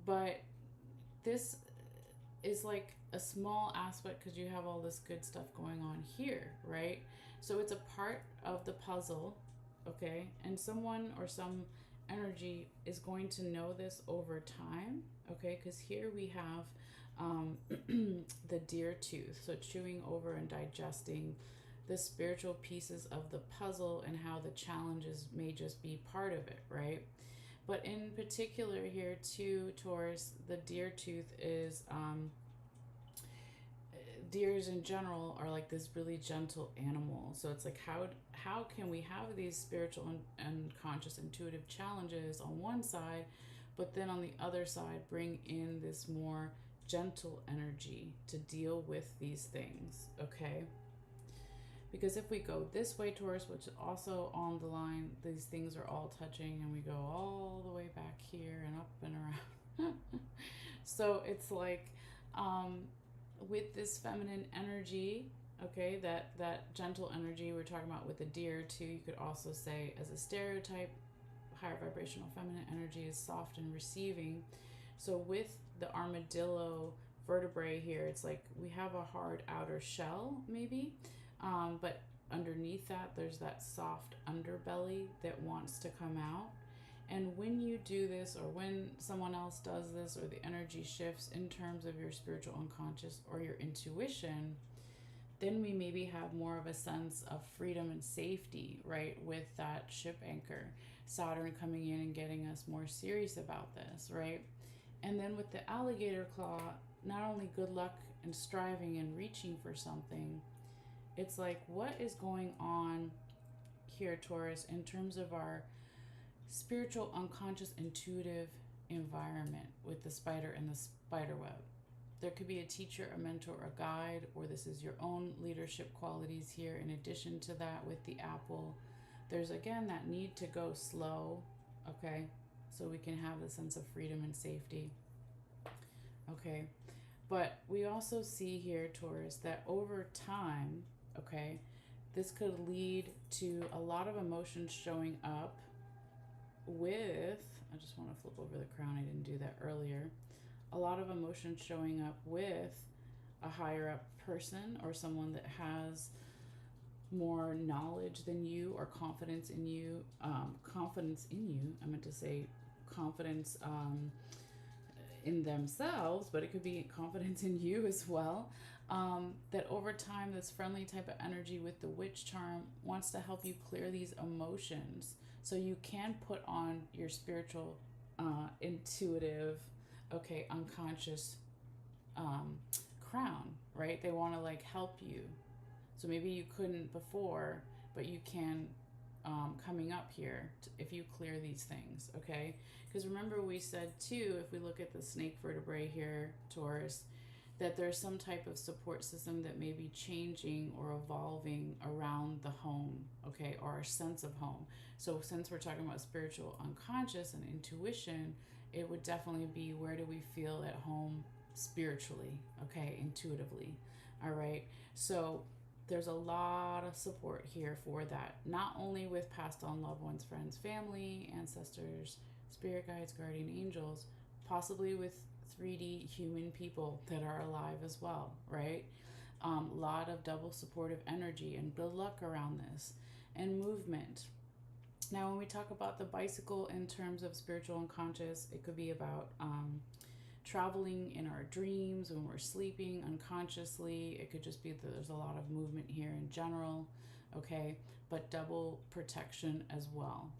But this is like a small aspect because you have all this good stuff going on here, right? So it's a part of the puzzle, okay? And someone or some energy is going to know this over time, okay? Because here we have the deer tooth, so chewing over and digesting the spiritual pieces of the puzzle and how the challenges may just be part of it, right? But in particular here too, Taurus, the deer tooth is deers in general are like this really gentle animal. So it's like how can we have these spiritual and conscious intuitive challenges on one side, but then on the other side bring in this more gentle energy to deal with these things, okay? Because if we go this way, Taurus, which is also on the line, these things are all touching, and we go all the way back here and up and around. So it's like with this feminine energy, okay, that gentle energy we're talking about with the deer too, you could also say as a stereotype, higher vibrational feminine energy is soft and receiving. So with the armadillo vertebrae here, it's like we have a hard outer shell maybe, but underneath that there's that soft underbelly that wants to come out. And when you do this, or when someone else does this, or the energy shifts in terms of your spiritual unconscious or your intuition, then we maybe have more of a sense of freedom and safety, right? With that ship anchor, Saturn coming in and getting us more serious about this, right? And then with the alligator claw, not only good luck and striving and reaching for something, it's like, what is going on here, Taurus, in terms of our spiritual, unconscious, intuitive environment with the spider and the spider web? There could be a teacher, a mentor, a guide, or this is your own leadership qualities here. In addition to that, with the apple, there's again that need to go slow, okay? So we can have the sense of freedom and safety, okay? But we also see here, Taurus, that over time, okay, this could lead to a lot of emotions showing up with, I just want to flip over the crown, I didn't do that earlier, a lot of emotions showing up with a higher up person or someone that has more knowledge than you or confidence in you, I meant to say confidence in themselves, but it could be confidence in you as well. That over time, this friendly type of energy with the witch charm wants to help you clear these emotions so you can put on your spiritual, intuitive, okay, unconscious crown, right? They want to like help you. So maybe you couldn't before, but you can coming up here if you clear these things, okay? Because remember we said too, if we look at the snake vertebrae here, Taurus, that there's some type of support system that may be changing or evolving around the home, okay, or our sense of home. So since we're talking about spiritual unconscious and intuition, it would definitely be, where do we feel at home spiritually, okay, intuitively, all right? So there's a lot of support here for that, not only with passed on loved ones, friends, family, ancestors, spirit guides, guardian angels, possibly with 3D human people that are alive as well, right? Lot of double supportive energy and good luck around this, and movement. Now, when we talk about the bicycle in terms of spiritual unconscious, it could be about traveling in our dreams when we're sleeping unconsciously. It could just be that there's a lot of movement here in general, okay? But double protection as well.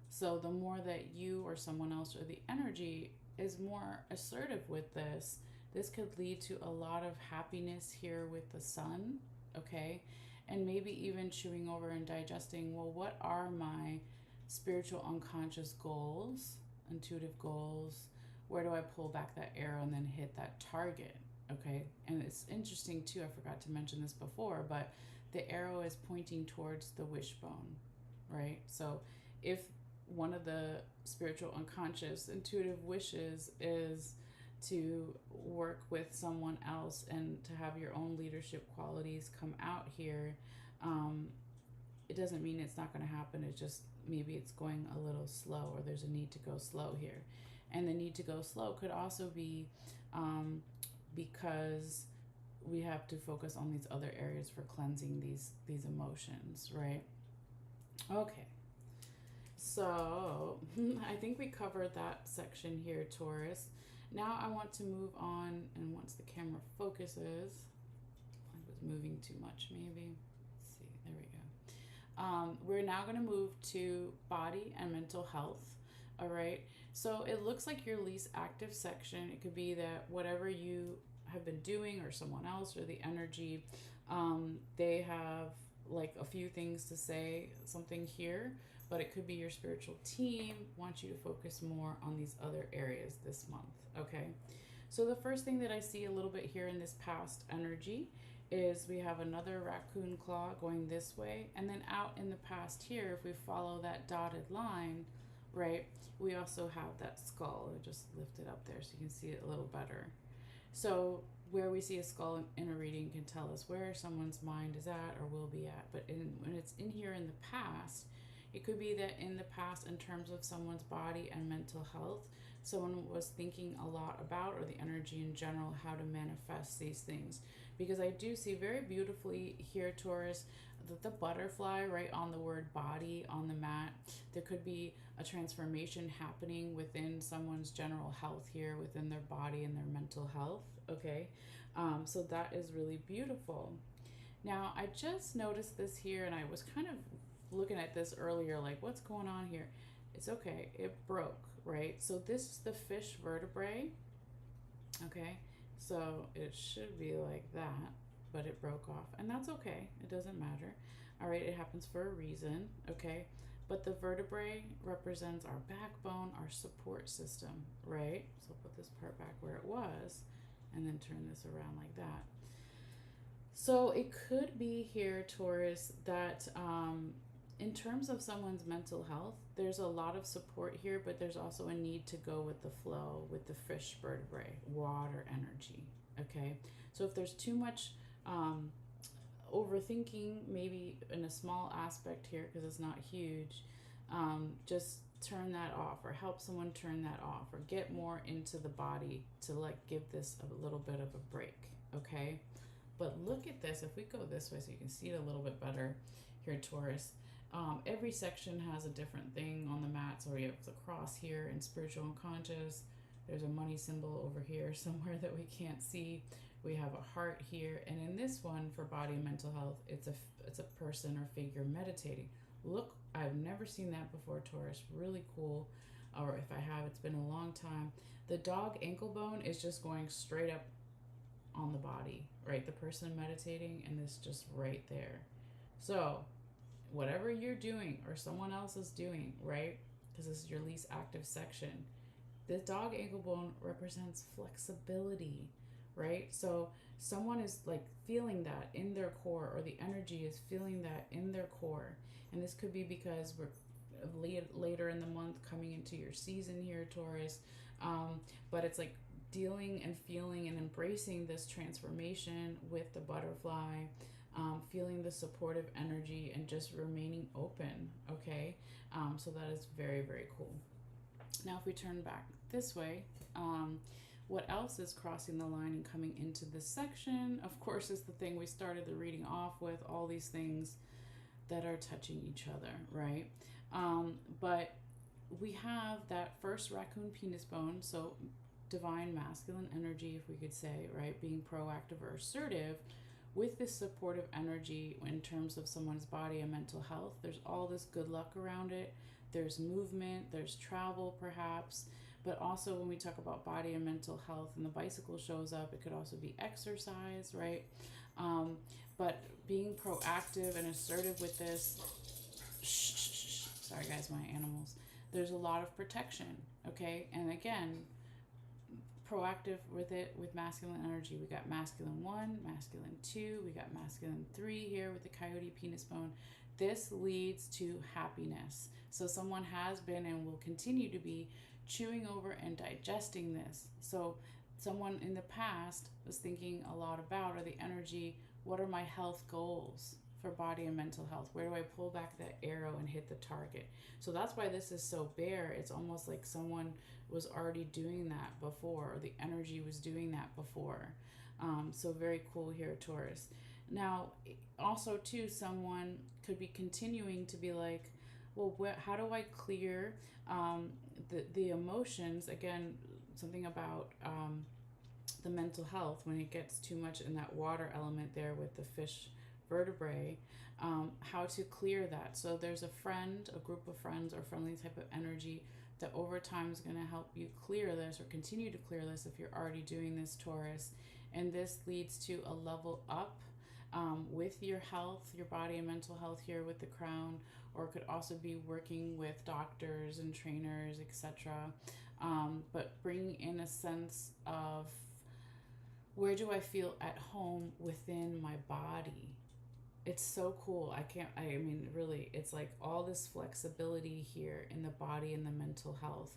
So the more that you or someone else or the energy is more assertive with this, this could lead to a lot of happiness here with the sun, okay? And maybe even chewing over and digesting, well, what are my spiritual unconscious goals, intuitive goals? Where do I pull back that arrow and then hit that target, okay? And it's interesting too, I forgot to mention this before, but the arrow is pointing towards the wishbone, right? So if one of the spiritual unconscious intuitive wishes is to work with someone else and to have your own leadership qualities come out here, It doesn't mean it's not going to happen. It's just maybe it's going a little slow, or there's a need to go slow here. And the need to go slow could also be because we have to focus on these other areas for cleansing these emotions, right? Okay. So I think we covered that section here, Taurus. Now I want to move on, and once the camera focuses, I was moving too much maybe. Let's see, there we go. We're now going to move to body and mental health. All right. So it looks like your least active section. It could be that whatever you have been doing, or someone else, or the energy, they have like a few things to say, something here, but it could be your spiritual team wants you to focus more on these other areas this month. Okay. So the first thing that I see a little bit here in this past energy is we have another raccoon claw going this way, and then out in the past here, if we follow that dotted line, right, we also have that skull. I just lift it up there so you can see it a little better. So where we see a skull in a reading can tell us where someone's mind is at or will be at. But when it's in here in the past, it could be that in the past, in terms of someone's body and mental health, someone was thinking a lot about, or the energy in general, how to manifest these things. Because I do see very beautifully here, Taurus, the butterfly right on the word body on the mat. There could be a transformation happening within someone's general health here, within their body and their mental health. Okay, so that is really beautiful. Now I just noticed this here, and I was kind of looking at this earlier, like what's going on here. It's okay, it broke, right? So this is the fish vertebrae. Okay, so it should be like that, but it broke off, and that's okay. It doesn't matter. All right, it happens for a reason. Okay, but the vertebrae represents our backbone, our support system, right? So put this part back where it was, and then turn this around like that. So it could be here, Taurus, that in terms of someone's mental health, there's a lot of support here, but there's also a need to go with the flow, with the fish vertebrae, water energy. Okay, so if there's too much overthinking, maybe in a small aspect here, because it's not huge, just turn that off, or help someone turn that off, or get more into the body to like give this a little bit of a break. Okay, but look at this. If we go this way so you can see it a little bit better here, Taurus, every section has a different thing on the mat. So we have the cross here in spiritual unconscious. There's a money symbol over here somewhere that we can't see. We have a heart here, and in this one for body and mental health, it's a person or figure meditating. Look, I've never seen that before, Taurus. Really cool. Or if I have, it's been a long time. The dog ankle bone is just going straight up on the body, right? The person meditating, and this just right there. So whatever you're doing or someone else is doing, right? Because this is your least active section. The dog ankle bone represents flexibility, right? So someone is like feeling that in their core, or the energy is feeling that in their core. And this could be because we're later in the month, coming into your season here, Taurus. But it's like dealing and feeling and embracing this transformation with the butterfly, feeling the supportive energy, and just remaining open. Okay, so that is very, very cool. Now if we turn back this way, what else is crossing the line and coming into this section, of course, is the thing we started the reading off with, all these things that are touching each other, right? But we have that first raccoon penis bone, so divine masculine energy, if we could say, right? Being proactive or assertive with this supportive energy in terms of someone's body and mental health. There's all this good luck around it. There's movement, there's travel perhaps, but also when we talk about body and mental health and the bicycle shows up, it could also be exercise, right? But being proactive and assertive with this, sorry guys, my animals, there's a lot of protection, okay? And again, proactive with it with masculine energy. We got masculine 1, masculine 2, we got masculine 3 here with the coyote penis bone. This leads to happiness. So someone has been and will continue to be chewing over and digesting this. So someone in the past was thinking a lot about, or the energy, what are my health goals for body and mental health? Where do I pull back that arrow and hit the target? So that's why this is so bare. It's almost like someone was already doing that before, or the energy was doing that before. So very cool here, Taurus. Now, also too, someone could be continuing to be like, well, how do I clear the emotions? Again, something about the mental health when it gets too much in that water element there with the fish vertebrae, how to clear that. So there's a friend, a group of friends, or friendly type of energy that over time is going to help you clear this or continue to clear this if you're already doing this, Taurus. And this leads to a level up with your health, your body and mental health here with the crown, or it could also be working with doctors and trainers, etc. But bring in a sense of, where do I feel at home within my body? It's so cool. I mean, really, it's like all this flexibility here in the body and the mental health.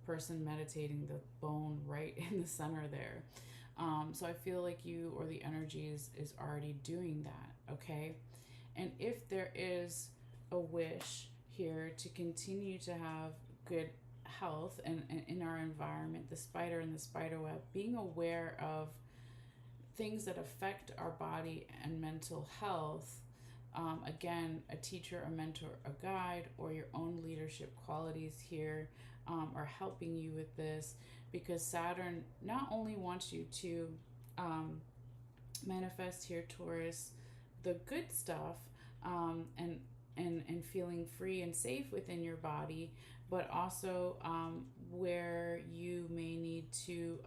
Person meditating, the bone right in the center there. So I feel like you, or the energy is already doing that, okay? And if there is a wish here to continue to have good health and in our environment, the spider and the spider web, being aware of things that affect our body and mental health. Again, a teacher, a mentor, a guide, or your own leadership qualities here are helping you with this, because Saturn not only wants you to manifest here, Taurus, the good stuff and feeling free and safe within your body, but also where you may need to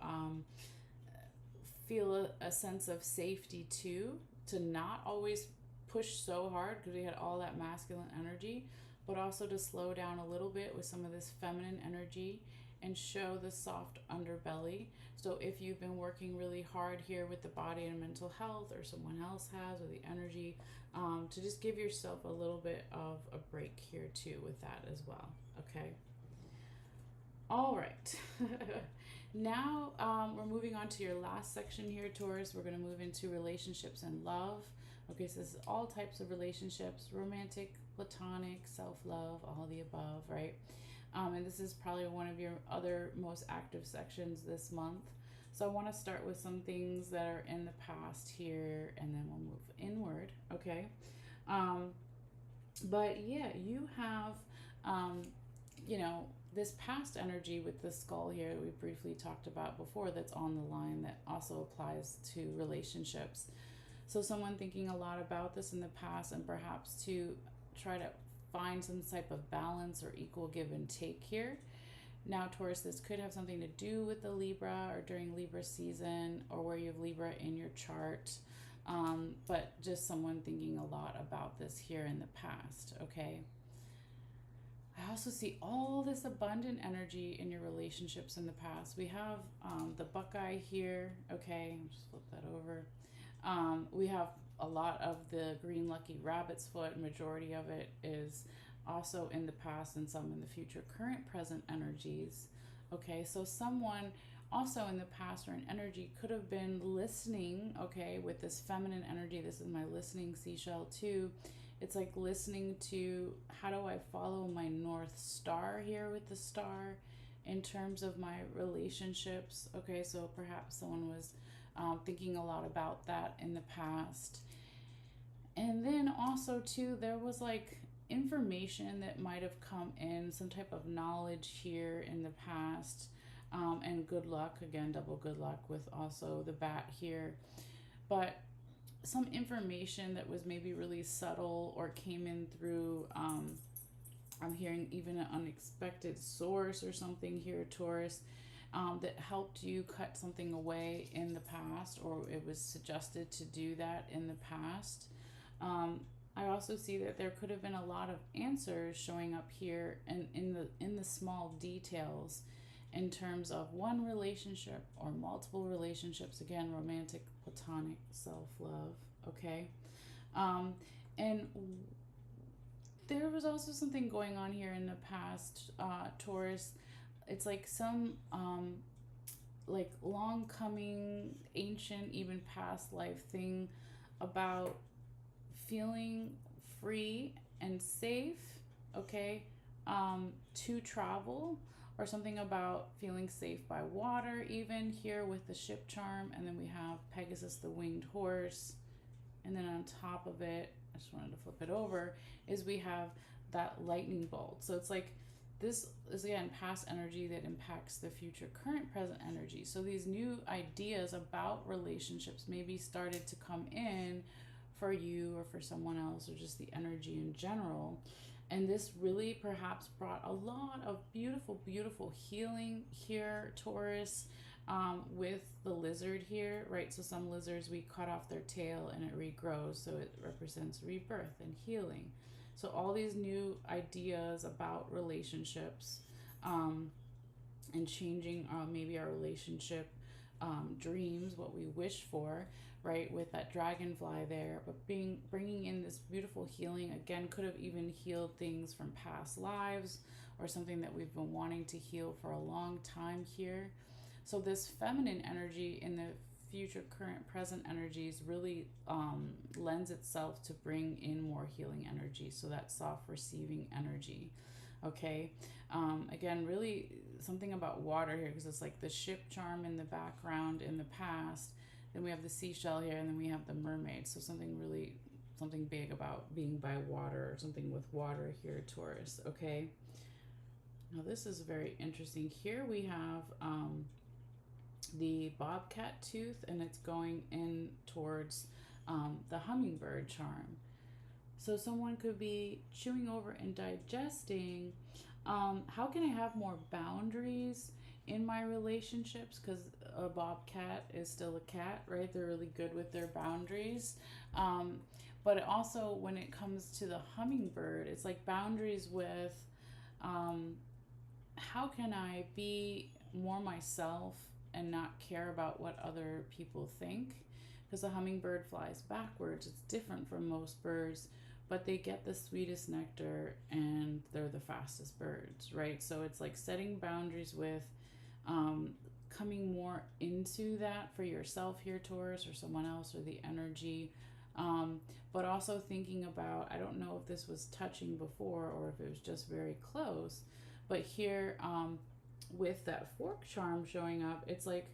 feel a sense of safety too, to not always push so hard because we had all that masculine energy, but also to slow down a little bit with some of this feminine energy and show the soft underbelly. So if you've been working really hard here with the body and mental health, or someone else has, or the energy, to just give yourself a little bit of a break here too with that as well, okay? All right. Now we're moving on to your last section here, Taurus. We're going to move into relationships and love. Okay, so this is all types of relationships: romantic, platonic, self-love, all the above, right? And this is probably one of your other most active sections this month. So I want to start with some things that are in the past here, and then we'll move inward, okay? But yeah, you have, this past energy with the skull here that we briefly talked about before, that's on the line, that also applies to relationships. So someone thinking a lot about this in the past, and perhaps to try to find some type of balance or equal give and take here. Now, Taurus, this could have something to do with the Libra, or during Libra season, or where you have Libra in your chart. But just someone thinking a lot about this here in the past, okay? I also see all this abundant energy in your relationships in the past. We have the Buckeye here, okay? I'll just flip that over. We have a lot of the green lucky rabbit's foot. Majority of it is also in the past, and some in the future. Current, present energies. Okay, so someone also in the past, or an energy, could have been listening, okay, with this feminine energy. This is my listening seashell too. It's like listening to, how do I follow my North Star here with the star in terms of my relationships? Okay, so perhaps someone was thinking a lot about that in the past. And then also too, there was like information that might have come in, some type of knowledge here in the past, and good luck, again, double good luck with also the bat here. But some information that was maybe really subtle, or came in through, I'm hearing even an unexpected source or something here, Taurus, that helped you cut something away in the past, or it was suggested to do that in the past. I also see that there could have been a lot of answers showing up here, and in the small details, in terms of one relationship or multiple relationships, again, romantic, platonic, self-love, okay? And there was also something going on here in the past, Taurus. It's like some like long coming, ancient, even past life thing about feeling free and safe, okay, to travel, or something about feeling safe by water, even here with the ship charm. And then we have Pegasus, the winged horse. And then on top of it, I just wanted to flip it over, is we have that lightning bolt. So it's like, this is again past energy that impacts the future, current, present energy. So these new ideas about relationships maybe started to come in for you or for someone else, or just the energy in general. And this really perhaps brought a lot of beautiful, beautiful healing here, Taurus, with the lizard here, right? So some lizards, we cut off their tail and it regrows. So it represents rebirth and healing. So all these new ideas about relationships, and changing maybe our relationship dreams, what we wish for, right, with that dragonfly there. But bringing in this beautiful healing, again, could have even healed things from past lives or something that we've been wanting to heal for a long time here. So this feminine energy in the future, current, present energies really lends itself to bring in more healing energy. So that soft receiving energy. Okay. Again, really something about water here, because it's like the ship charm in the background in the past. Then we have the seashell here, and then we have the mermaid. So something big about being by water, or something with water here, Taurus. Okay. Now this is very interesting. Here we have the bobcat tooth, and it's going in towards the hummingbird charm. So someone could be chewing over and digesting, how can I have more boundaries in my relationships? Because a bobcat is still a cat, right? They're really good with their boundaries. But also when it comes to the hummingbird, it's like boundaries with, how can I be more myself and not care about what other people think? Because the hummingbird flies backwards. It's different from most birds, but they get the sweetest nectar and they're the fastest birds, right? So it's like setting boundaries with, coming more into that for yourself here, Taurus, or someone else, or the energy. But also thinking about, I don't know if this was touching before or if it was just very close, but here, with that fork charm showing up, it's like,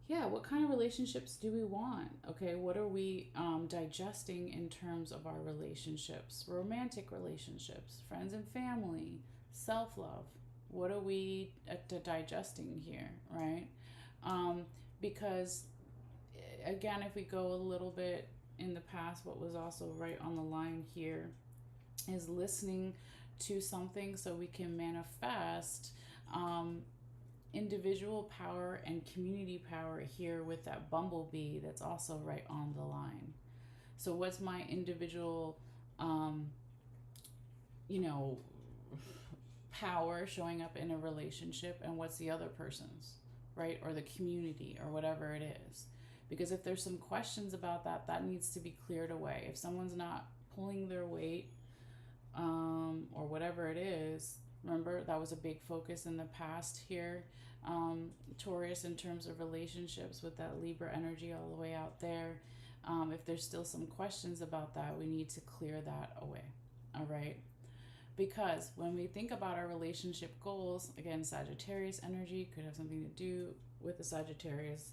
yeah, what kind of relationships do we want? Okay, what are we digesting in terms of our relationships? Romantic relationships, friends and family, self-love. What are we digesting here, right? Because, again, if we go a little bit in the past, what was also right on the line here is listening to something so we can manifest individual power and community power here with that bumblebee that's also right on the line. So what's my individual power showing up in a relationship, and what's the other person's, right, or the community, or whatever it is? Because if there's some questions about that, that needs to be cleared away. If someone's not pulling their weight, or whatever it is, remember that was a big focus in the past here, Taurus, in terms of relationships with that Libra energy all the way out there. If there's still some questions about that, we need to clear that away. All right. Because when we think about our relationship goals, again, Sagittarius energy could have something to do with the Sagittarius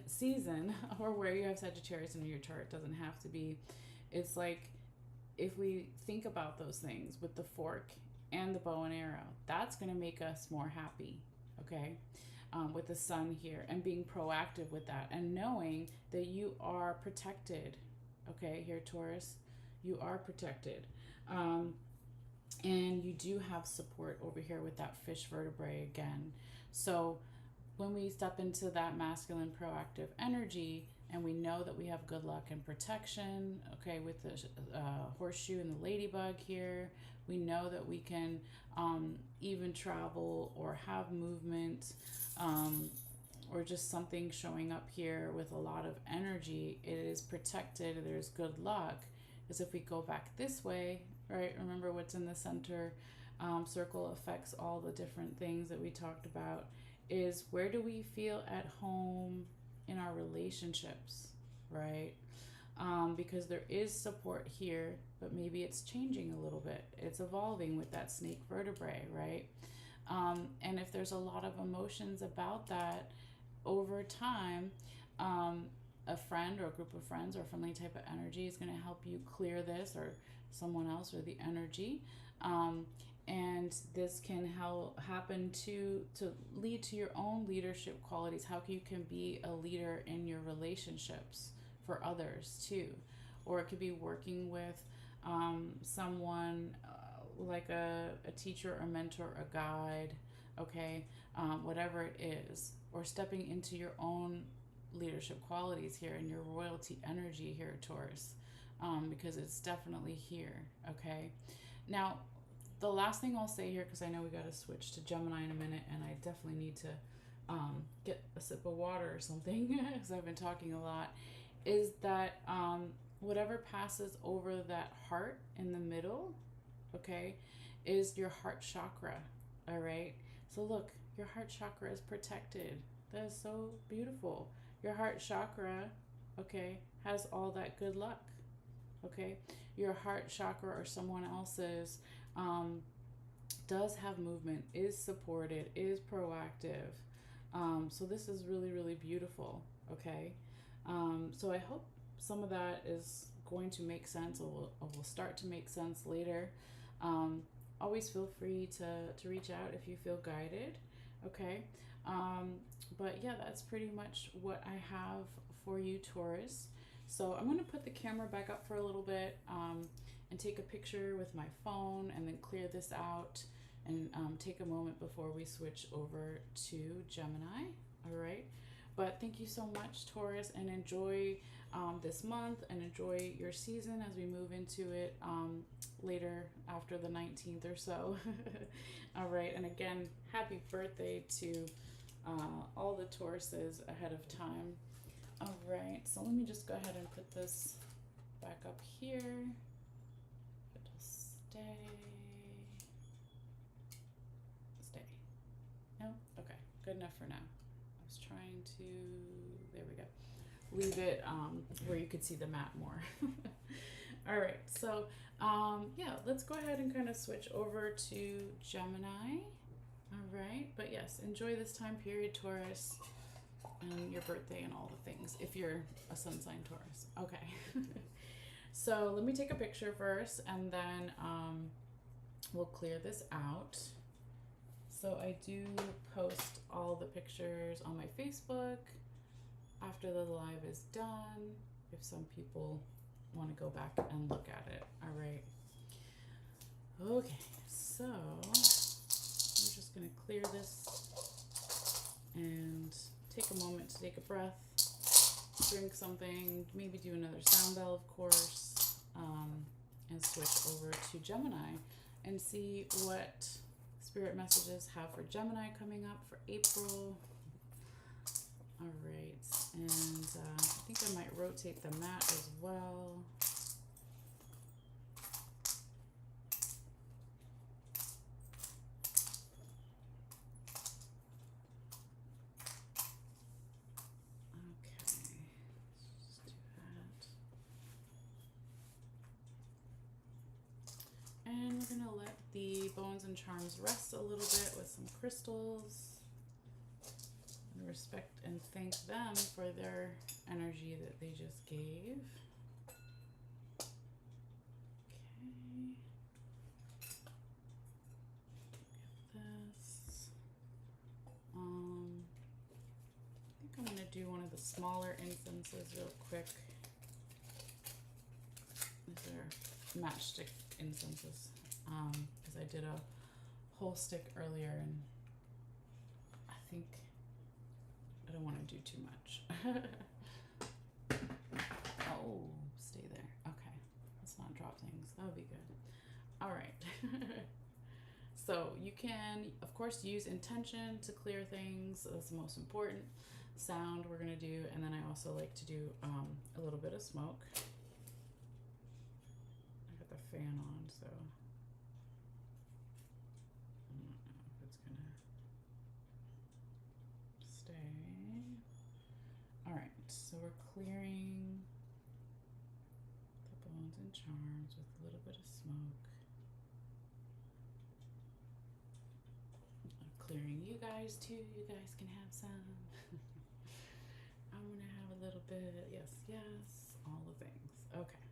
season, or where you have Sagittarius in your chart. It doesn't have to be. It's like, if we think about those things with the fork and the bow and arrow, that's going to make us more happy, okay? With the sun here, and being proactive with that, and knowing that you are protected, okay, here, Taurus, you are protected. And you do have support over here with that fish vertebrae again. So when we step into that masculine proactive energy, and we know that we have good luck and protection, okay, with the horseshoe and the ladybug here, we know that we can even travel or have movement, or just something showing up here with a lot of energy. It is protected, there's good luck. Because if we go back this way, right, remember what's in the center circle affects all the different things that we talked about, is where do we feel at home in our relationships, right? because there is support here, but maybe it's changing a little bit. It's evolving with that snake vertebrae, right? And if there's a lot of emotions about that over time, a friend or a group of friends or friendly type of energy is going to help you clear this, or someone else, or the energy. And this can happen to lead to your own leadership qualities, how you can be a leader in your relationships for others too. Or it could be working with someone, like a teacher, a mentor, a guide, okay, whatever it is, or stepping into your own leadership qualities here and your royalty energy here, Taurus, because it's definitely here, okay? Now, the last thing I'll say here, because I know we got to switch to Gemini in a minute, and I definitely need to get a sip of water or something, because I've been talking a lot, is that whatever passes over that heart in the middle, okay, is your heart chakra, all right? So look, your heart chakra is protected. That is so beautiful. Your heart chakra, okay, has all that good luck, okay? Your heart chakra or someone else's does have movement, is supported, is proactive. So this is really, really beautiful, okay? So I hope some of that is going to make sense, or will start to make sense later. Always feel free to reach out if you feel guided, okay? But yeah, that's pretty much what I have for you, Taurus. So I'm going to put the camera back up for a little bit, and take a picture with my phone, and then clear this out, and take a moment before we switch over to Gemini, all right? But thank you so much, Taurus, and enjoy this month, and enjoy your season as we move into it later after the 19th or so. All right, and again, happy birthday to all the Tauruses ahead of time. All right, so let me just go ahead and put this back up here. It'll stay. No? Okay, good enough for now. I was trying to, there we go. Leave it where you could see the map more. All right, so yeah, let's go ahead and kind of switch over to Gemini. All right, but yes, enjoy this time period, Taurus, and your birthday and all the things, if you're a sun sign Taurus. Okay. So let me take a picture first, and then we'll clear this out. So I do post all the pictures on my Facebook after the live is done, if some people want to go back and look at it. All right. Okay, so I'm just going to clear this and take a moment to take a breath, drink something, maybe do another sound bell, of course, and switch over to Gemini and see what Spirit messages have for Gemini coming up for April. All right, and I think I might rotate the mat as well. Okay, let's just do that. And we're gonna let the bones and charms rest a little bit with some crystals. Respect and thank them for their energy that they just gave. Okay. This. I think I'm gonna do one of the smaller incenses real quick. These are matchstick incenses. Because I did a whole stick earlier, and I think I don't want to do too much. Oh, stay there. Okay. Let's not drop things. That would be good. All right. So you can, of course, use intention to clear things. That's the most important. Sound we're going to do. And then I also like to do a little bit of smoke. I got the fan on, so I don't know if it's going to stay. All right, so we're clearing charms with a little bit of smoke. I'm clearing you guys too. You guys can have some. I'm gonna have a little bit. Yes, yes. All the things. Okay.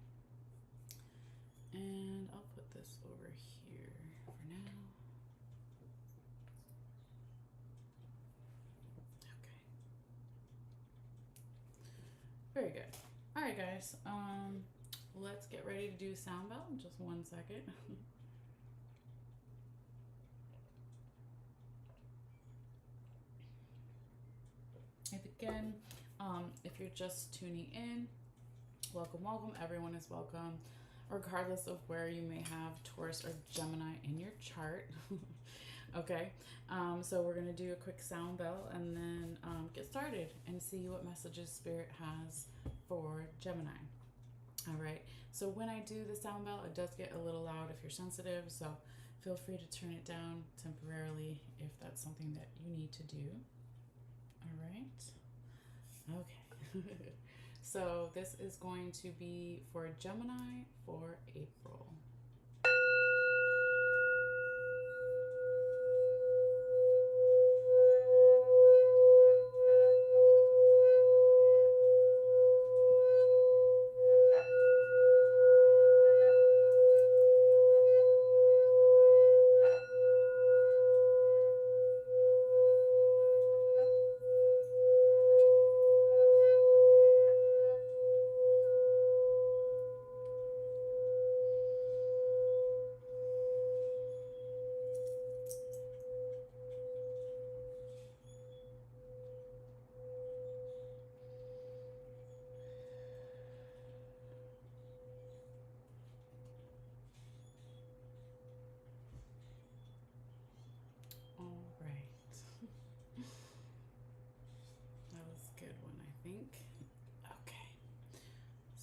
And I'll put this over here for now. Okay. Very good. All right, guys. Let's get ready to do sound bell in just 1 second. Again, if you're just tuning in, welcome, welcome. Everyone is welcome, regardless of where you may have Taurus or Gemini in your chart. Okay, so we're gonna do a quick sound bell and then get started and see what messages Spirit has for Gemini. All right, so when I do the sound bell, it does get a little loud if you're sensitive, so feel free to turn it down temporarily if that's something that you need to do. All right, okay. So this is going to be for Gemini for April.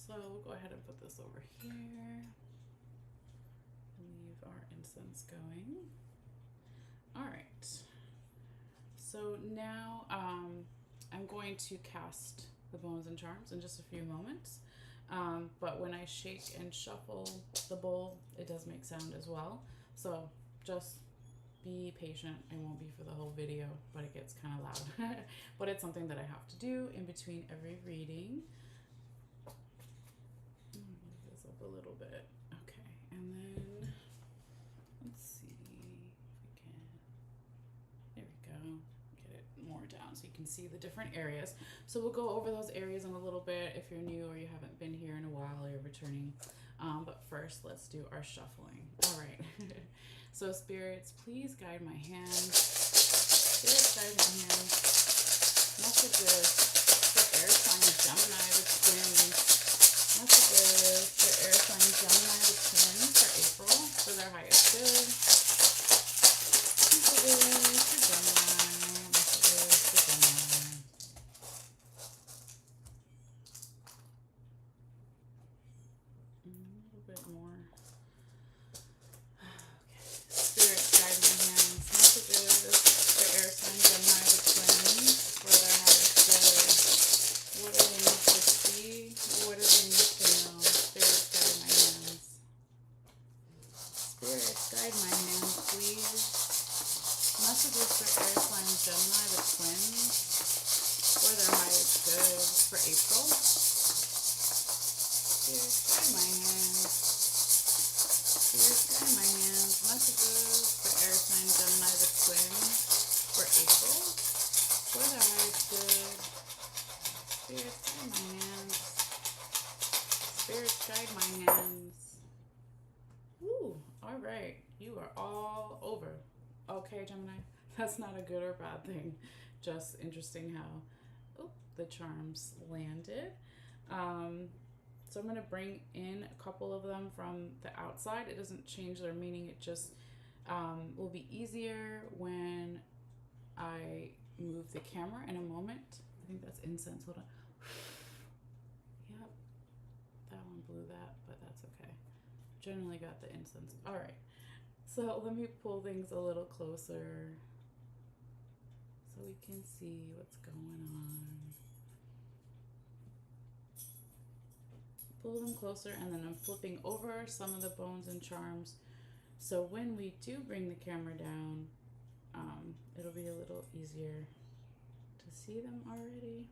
So we'll go ahead and put this over here. Leave our incense going. All right. So now I'm going to cast the bones and charms in just a few moments. But when I shake and shuffle the bowl, it does make sound as well. So just be patient. It won't be for the whole video, but it gets kind of loud. But it's something that I have to do in between every reading. Move this up a little bit. Okay, and then let's see if we can. There we go. Get it more down so you can see the different areas. So we'll go over those areas in a little bit if you're new or you haven't been here in a while or you're returning. But first, let's do our shuffling. All right. So spirits, please guide my hands. Spirits, guide my hands. Messages for air sign Gemini, the twins. Messages for air sign Gemini, the twins for April, for their highest good. Messages for Gemini. Messages for Gemini. A little bit more. Okay, Gemini, that's not a good or bad thing. Just interesting how the charms landed. So I'm going to bring in a couple of them from the outside. It doesn't change their meaning. It just will be easier when I move the camera in a moment. I think that's incense. Hold on. Yep, that one blew that, but that's okay. Generally got the incense. All right. So let me pull things a little closer so we can see what's going on. pull them closer, and then I'm flipping over some of the bones and charms. So when we do bring the camera down, it'll be a little easier to see them already.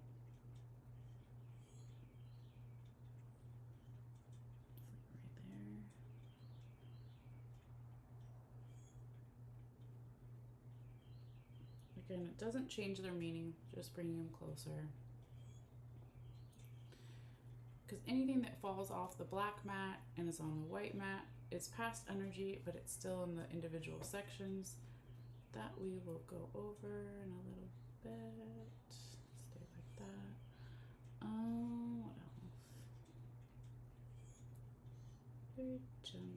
Right there. Again, it doesn't change their meaning, just bringing them closer. Because anything that falls off the black mat and is on the white mat, it's past energy, but it's still in the individual sections. That we will go over in a little bit. Stay like that. What else? Very gentle.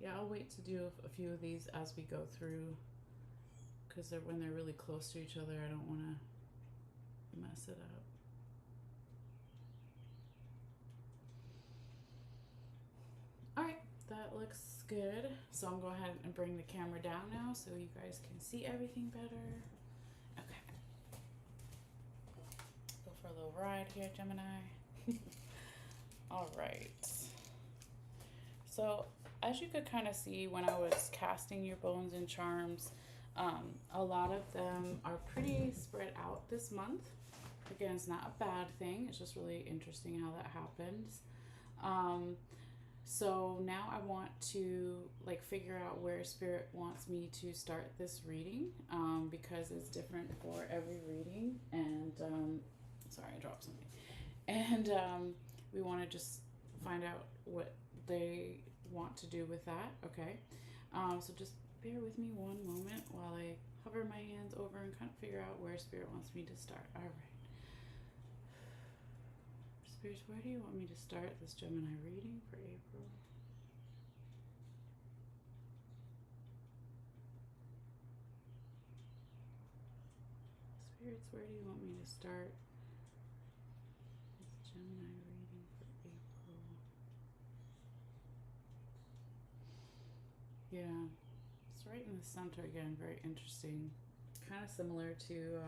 Yeah, I'll wait to do a few of these as we go through, because when they're really close to each other, I don't want to mess it up. All right, that looks good. So I'm going to go ahead and bring the camera down now so you guys can see everything better. Okay. Go for a little ride here, Gemini. All right. So as you could kind of see when I was casting your bones and charms, a lot of them are pretty spread out this month. Again, it's not a bad thing. It's just really interesting how that happens. So now I want to figure out where Spirit wants me to start this reading, because it's different for every reading. And sorry, I dropped something. And we want to just find out what they want to do with that. Okay. So just bear with me one moment while I hover my hands over and kind of figure out where Spirit wants me to start. All right. Spirit, where do you want me to start this Gemini reading for April? Spirits, where do you want me to start this Gemini reading for April? Yeah, it's right in the center again. Very interesting. Kind of similar to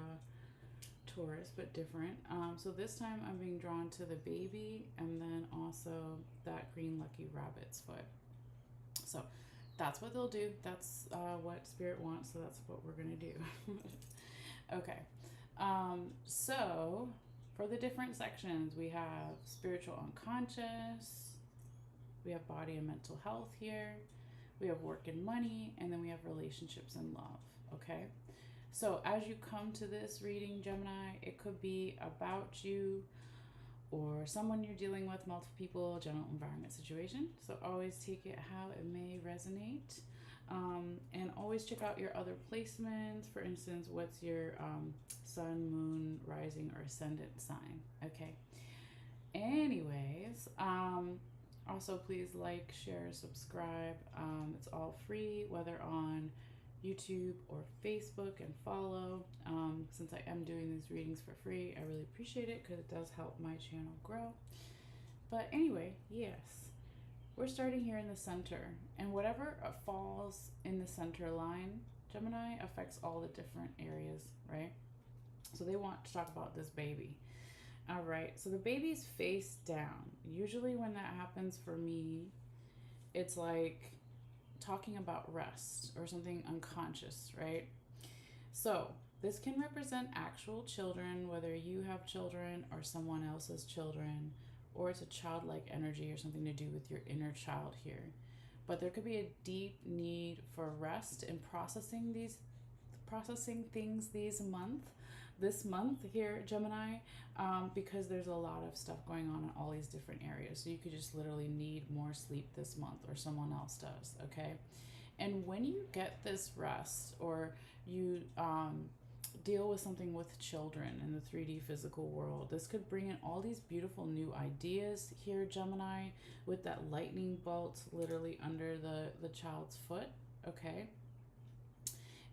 Taurus, but different. So this time I'm being drawn to the baby and then also that green lucky rabbit's foot. So that's what they'll do. That's what Spirit wants, so that's what we're going to do. Okay. So for the different sections, we have spiritual unconscious, we have body and mental health here, we have work and money, and then we have relationships and love. Okay. So as you come to this reading, Gemini, it could be about you or someone you're dealing with, multiple people, general environment situation. So always take it how it may resonate. And always check out your other placements. For instance, what's your sun, moon, rising, or ascendant sign? Okay. Anyways, also please like, share, subscribe. It's all free, whether on YouTube or Facebook, and follow. Since I am doing these readings for free, I really appreciate it because it does help my channel grow. But anyway, yes, we're starting here in the center, and whatever falls in the center line, Gemini, affects all the different areas, right? So they want to talk about this baby. All right, so the baby's face down. Usually when that happens for me, it's like talking about rest or something unconscious, right? So this can represent actual children, whether you have children or someone else's children, or it's a childlike energy or something to do with your inner child here. But there could be a deep need for rest and processing things this month here, Gemini, because there's a lot of stuff going on in all these different areas. So you could just literally need more sleep this month, or someone else does, okay? And when you get this rest, or you deal with something with children in the 3D physical world, this could bring in all these beautiful new ideas here, Gemini, with that lightning bolt literally under the child's foot, okay?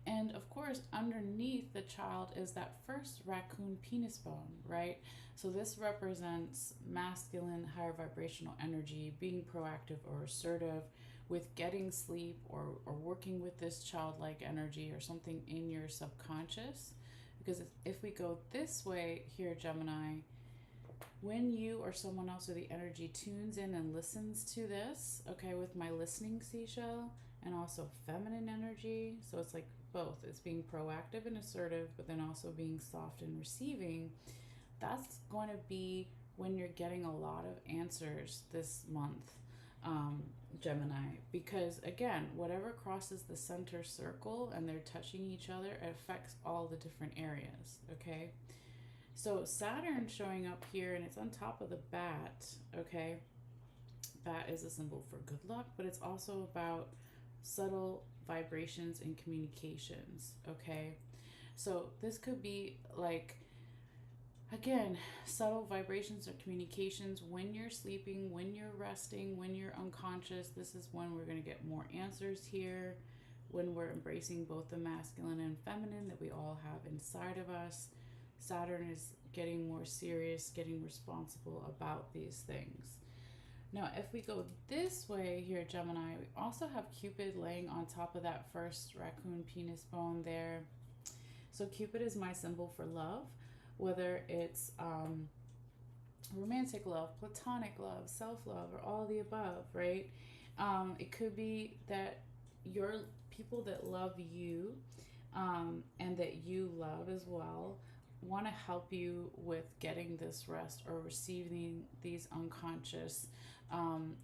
And of course, underneath the child is that first raccoon penis bone, right? So this represents masculine, higher vibrational energy, being proactive or assertive, with getting sleep, or working with this childlike energy or something in your subconscious. Because if we go this way here, Gemini, when you or someone else or the energy tunes in and listens to this, okay, with my listening seashell, and also feminine energy, so it's like both, it's being proactive and assertive, but then also being soft and receiving, that's going to be when you're getting a lot of answers this month, Gemini, because again, whatever crosses the center circle and they're touching each other, it affects all the different areas, okay? So Saturn showing up here, and it's on top of the bat, okay? Bat is a symbol for good luck, but it's also about subtle vibrations and communications, okay? So this could be like, again, subtle vibrations or communications when you're sleeping, when you're resting, when you're unconscious. This is when we're going to get more answers here, when we're embracing both the masculine and feminine that we all have inside of us. Saturn is getting more serious, getting responsible about these things. Now, if we go this way here, Gemini, we also have Cupid laying on top of that first raccoon penis bone there. So Cupid is my symbol for love, whether it's romantic love, platonic love, self-love, or all the above, right? It could be that your people that love you and that you love as well want to help you with getting this rest or receiving these unconscious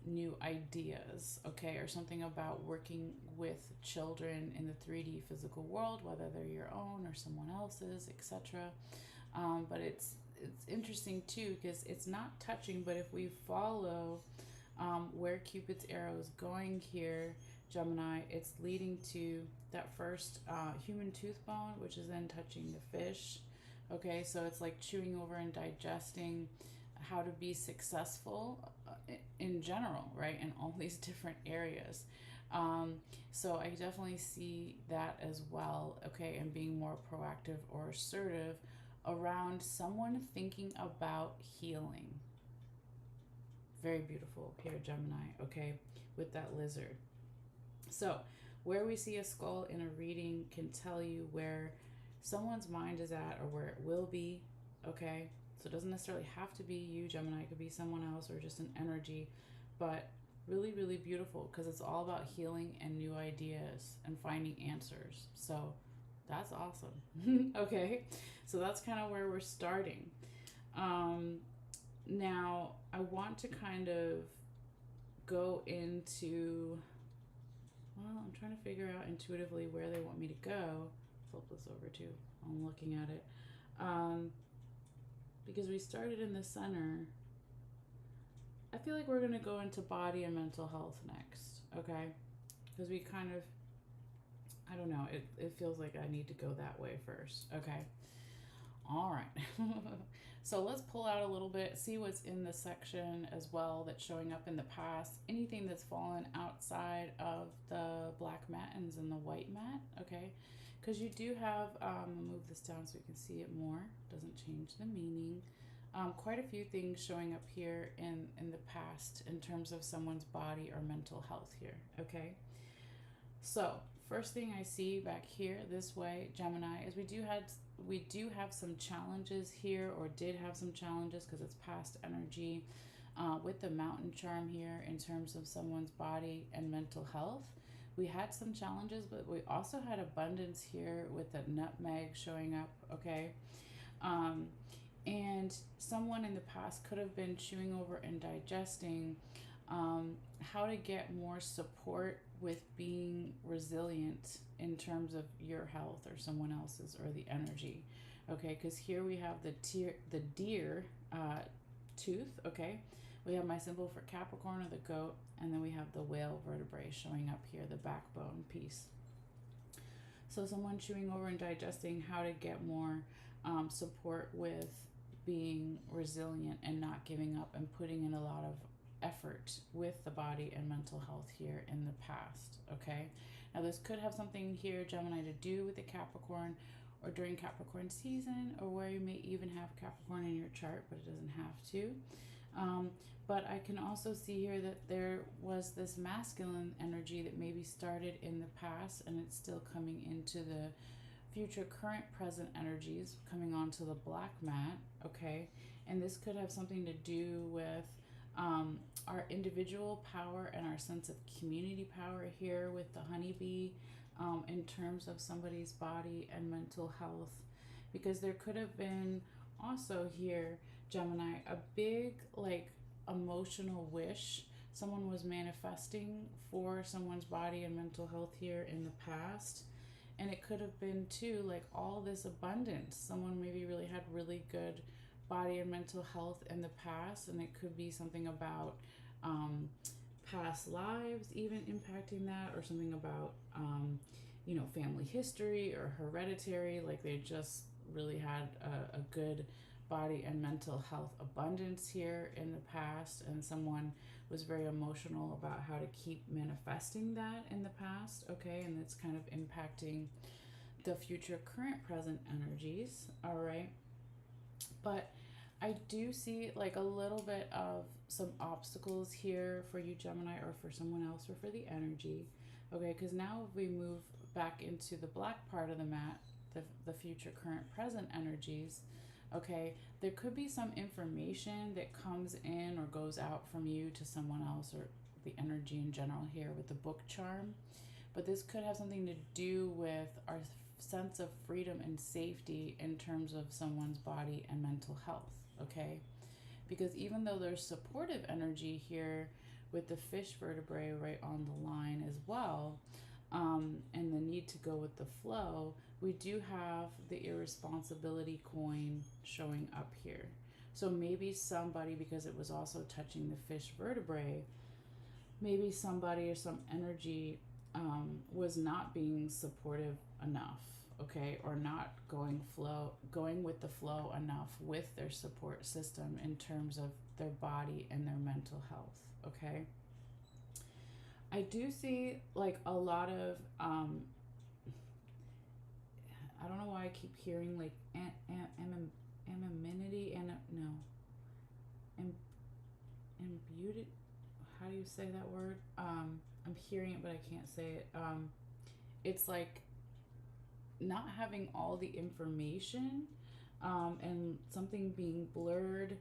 new ideas, okay, or something about working with children in the 3D physical world, whether they're your own or someone else's, etc. But it's interesting too, because it's not touching, but if we follow where Cupid's arrow is going here, Gemini, it's leading to that first human tooth bone, which is then touching the fish. Okay, so it's like chewing over and digesting how to be successful in general, right? In all these different areas. So I definitely see that as well, okay, and being more proactive or assertive around someone thinking about healing. Very beautiful here, Gemini, okay, with that lizard. So where we see a skull in a reading can tell you where someone's mind is at or where it will be, okay? So it doesn't necessarily have to be you, Gemini. It could be someone else or just an energy, but really, really beautiful because it's all about healing and new ideas and finding answers. So that's awesome. Okay, so that's kind of where we're starting. Now, I want to kind of go into, well, I'm trying to figure out intuitively where they want me to go. Flip this over too. I'm looking at it. Because we started in the center. I feel like we're going to go into body and mental health next, okay? Because we kind of, I don't know, it feels like I need to go that way first, okay? All right. So let's pull out a little bit, see what's in the section as well that's showing up in the past. Anything that's fallen outside of the black matins and the white mat, okay? Because you do have, I'll move this down so you can see it more. Doesn't change the meaning. Quite a few things showing up here in the past in terms of someone's body or mental health here, okay? So first thing I see back here this way, Gemini, is we do have some challenges here, or did have some challenges because it's past energy with the mountain charm here in terms of someone's body and mental health. We had some challenges, but we also had abundance here with the nutmeg showing up, okay? And someone in the past could have been chewing over and digesting how to get more support with being resilient in terms of your health or someone else's or the energy, okay? Because here we have the deer tooth, okay? We have my symbol for Capricorn or the goat, and then we have the whale vertebrae showing up here, the backbone piece. So someone chewing over and digesting how to get more support with being resilient and not giving up and putting in a lot of effort with the body and mental health here in the past, okay? Now this could have something here, Gemini, to do with the Capricorn or during Capricorn season, or where you may even have Capricorn in your chart, but it doesn't have to. But I can also see here that there was this masculine energy that maybe started in the past and it's still coming into the future, current, present energies coming onto the black mat, okay? And this could have something to do with our individual power and our sense of community power here with the honeybee, in terms of somebody's body and mental health. Because there could have been also here, Gemini, a big, like, emotional wish someone was manifesting for someone's body and mental health here in the past. And it could have been too, like, all this abundance. Someone maybe really had really good body and mental health in the past, and it could be something about past lives even impacting that, or something about family history or hereditary, like they just really had a good body and mental health abundance here in the past, and someone was very emotional about how to keep manifesting that in the past, okay? And it's kind of impacting the future, current, present energies, all right? But I do see like a little bit of some obstacles here for you, Gemini, or for someone else, or for the energy, okay? Because now if we move back into the black part of the mat, the future, current, present energies, okay, there could be some information that comes in or goes out from you to someone else, or the energy in general here with the book charm. But this could have something to do with our sense of freedom and safety in terms of someone's body and mental health, okay? Because even though there's supportive energy here with the fish vertebrae right on the line as well, and the need to go with the flow, we do have the irresponsibility coin showing up here. So maybe somebody, because it was also touching the fish vertebrae, maybe somebody or some energy was not being supportive enough, okay, or not going with the flow enough with their support system in terms of their body and their mental health, okay? I do see like a lot of I don't know why I keep hearing like anonymity and no, imbued. How do you say that word? I'm hearing it, but I can't say it. It's like not having all the information, and something being blurred.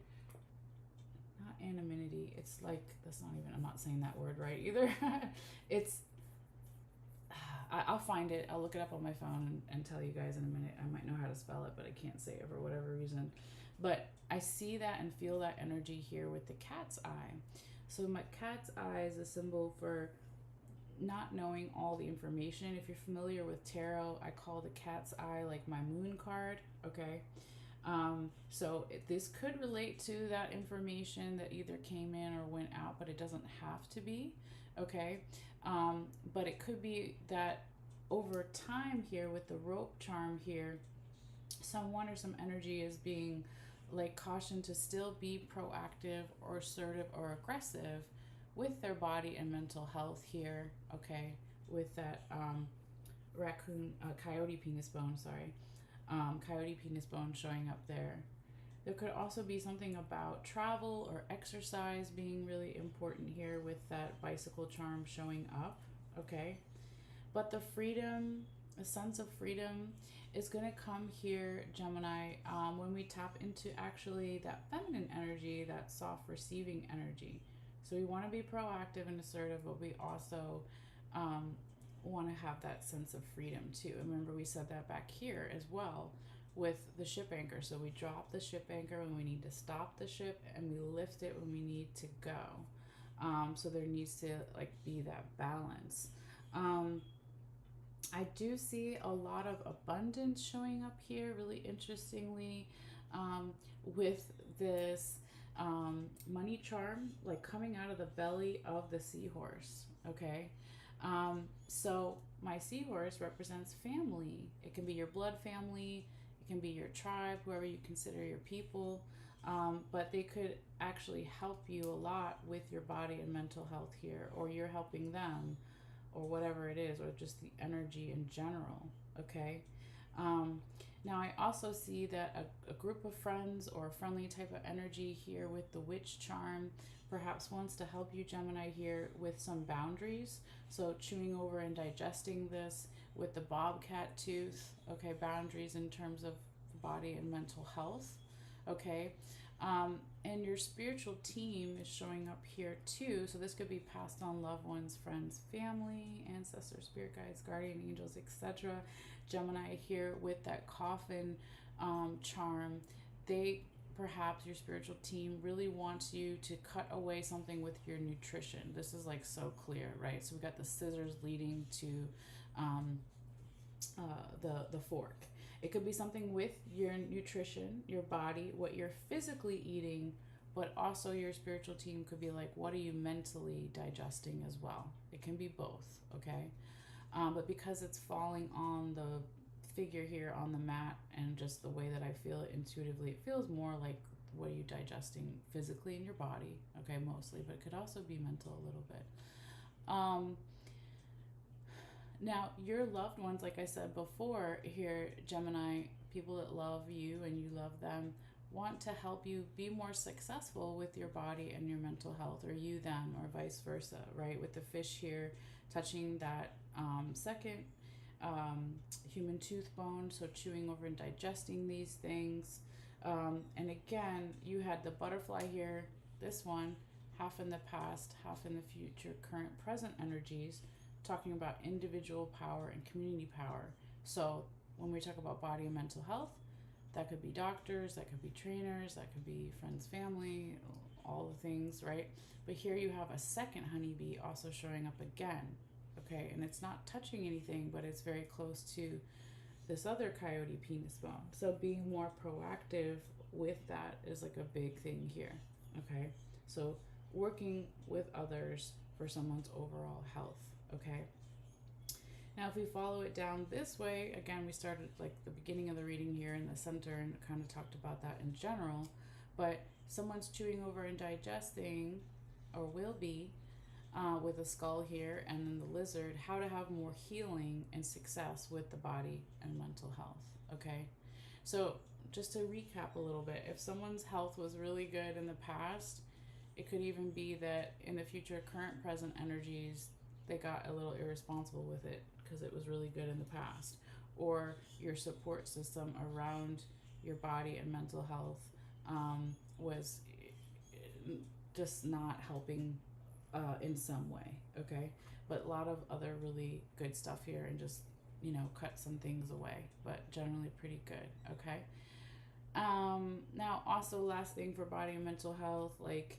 Not anonymity. It's like, that's not even, I'm not saying that word right either. It's, I'll find it. I'll look it up on my phone and tell you guys in a minute. I might know how to spell it, but I can't say it for whatever reason. But I see that and feel that energy here with the cat's eye. So my cat's eye is a symbol for not knowing all the information. If you're familiar with tarot, I call the cat's eye like my moon card, okay? So this could relate to that information that either came in or went out, but it doesn't have to be, okay? But it could be that over time here with the rope charm here, someone or some energy is being like cautioned to still be proactive or assertive or aggressive with their body and mental health here, okay? With that coyote penis bone, sorry. Coyote penis bone showing up there. There could also be something about travel or exercise being really important here with that bicycle charm showing up, okay? But the freedom, a sense of freedom is going to come here, Gemini, when we tap into actually that feminine energy, that soft receiving energy. So we want to be proactive and assertive, but we also want to have that sense of freedom too. And remember, we said that back here as well with the ship anchor. So we drop the ship anchor when we need to stop the ship, and we lift it when we need to go. So there needs to like be that balance. I do see a lot of abundance showing up here, really interestingly, with this money charm like coming out of the belly of the seahorse, okay? So my seahorse represents family. It can be your blood family, it can be your tribe, whoever you consider your people, but they could actually help you a lot with your body and mental health here, or you're helping them, or whatever it is, or just the energy in general, okay? Now, I also see that a group of friends or a friendly type of energy here with the witch charm perhaps wants to help you, Gemini, here with some boundaries. So, chewing over and digesting this with the bobcat tooth, okay, boundaries in terms of body and mental health, okay. And your spiritual team is showing up here too. So, this could be passed on loved ones, friends, family, ancestors, spirit guides, guardian angels, etc. Gemini here with that coffin charm, they perhaps your spiritual team really wants you to cut away something with your nutrition. This is like so clear, right? So we've got the scissors leading to um, the fork. It could be something with your nutrition, your body, what you're physically eating, but also your spiritual team could be like, what are you mentally digesting as well? It can be both, okay? But because it's falling on the figure here on the mat and just the way that I feel it intuitively, it feels more like what are you digesting physically in your body, okay, mostly, but it could also be mental a little bit. Now, your loved ones, like I said before here, Gemini, people that love you and you love them, want to help you be more successful with your body and your mental health, or you them, or vice versa, right? With the fish here touching that second human tooth bone, so chewing over and digesting these things. And again, you had the butterfly here, this one, half in the past, half in the future, current, present energies, talking about individual power and community power. So when we talk about body and mental health, that could be doctors, that could be trainers, that could be friends, family, all the things, right? But here you have a second honeybee also showing up again, okay? And it's not touching anything, but it's very close to this other coyote penis bone. So being more proactive with that is like a big thing here, okay? So working with others for someone's overall health, okay? Now, if we follow it down this way, again, we started like the beginning of the reading here in the center and kind of talked about that in general, but someone's chewing over and digesting, or will be, with a skull here and then the lizard, how to have more healing and success with the body and mental health, okay? So just to recap a little bit, if someone's health was really good in the past, it could even be that in the future, current, present energies, they got a little irresponsible with it because it was really good in the past, or your support system around your body and mental health was just not helping in some way, okay? But a lot of other really good stuff here, and just, you know, cut some things away, but generally pretty good, okay? Now, also last thing for body and mental health, like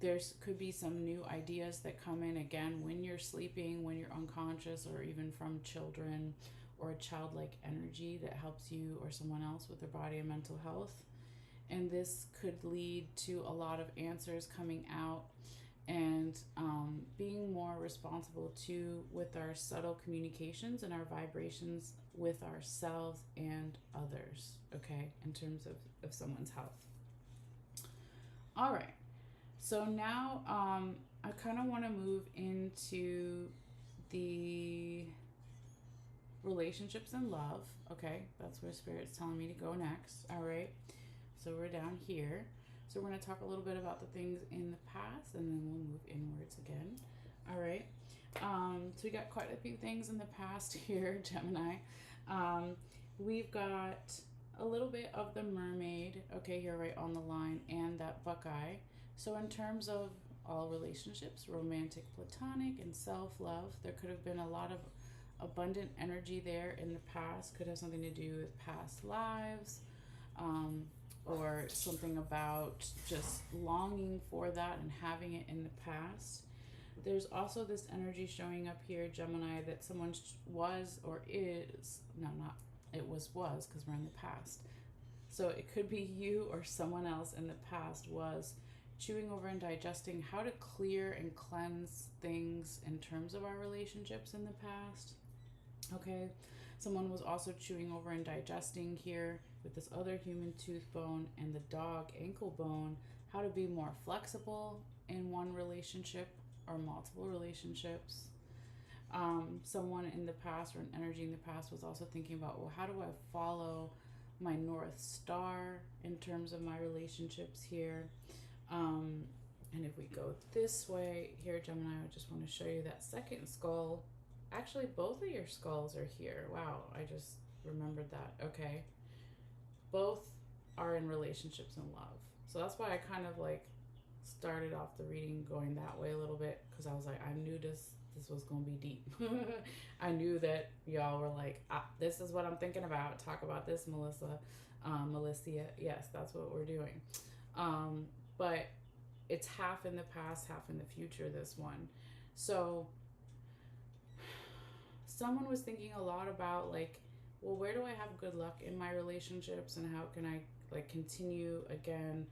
there's could be some new ideas that come in again when you're sleeping, when you're unconscious, or even from children, or a childlike energy that helps you or someone else with their body and mental health. And this could lead to a lot of answers coming out, and being more responsible too with our subtle communications and our vibrations with ourselves and others, okay, in terms of someone's health. All right. So now I kind of want to move into the relationships and love. Okay, that's where Spirit's telling me to go next. All right, so we're down here. So we're going to talk a little bit about the things in the past, and then we'll move inwards again. All right, so we got quite a few things in the past here, Gemini. We've got a little bit of the mermaid, okay, here right on the line, and that buckeye. So in terms of all relationships, romantic, platonic, and self-love, there could have been a lot of abundant energy there in the past. Could have something to do with past lives, or something about just longing for that and having it in the past. There's also this energy showing up here, Gemini, that someone was or is, no, not, it was because we're in the past. So it could be you or someone else in the past was chewing over and digesting how to clear and cleanse things in terms of our relationships in the past. Okay, someone was also chewing over and digesting here with this other human tooth bone and the dog ankle bone, how to be more flexible in one relationship or multiple relationships. Someone in the past, or an energy in the past, was also thinking about, well, how do I follow my North Star in terms of my relationships here. And if we go this way here, Gemini, I just want to show you that second skull. Actually, both of your skulls are here. Wow, I just remembered that. Okay. Both are in relationships and love. So that's why I kind of like started off the reading going that way a little bit, because I was like, I knew this was going to be deep. I knew that y'all were like, this is what I'm thinking about. Talk about this, Malessea. Yes, that's what we're doing. But it's half in the past, half in the future, this one. So someone was thinking a lot about like, well, where do I have good luck in my relationships, and how can I like continue again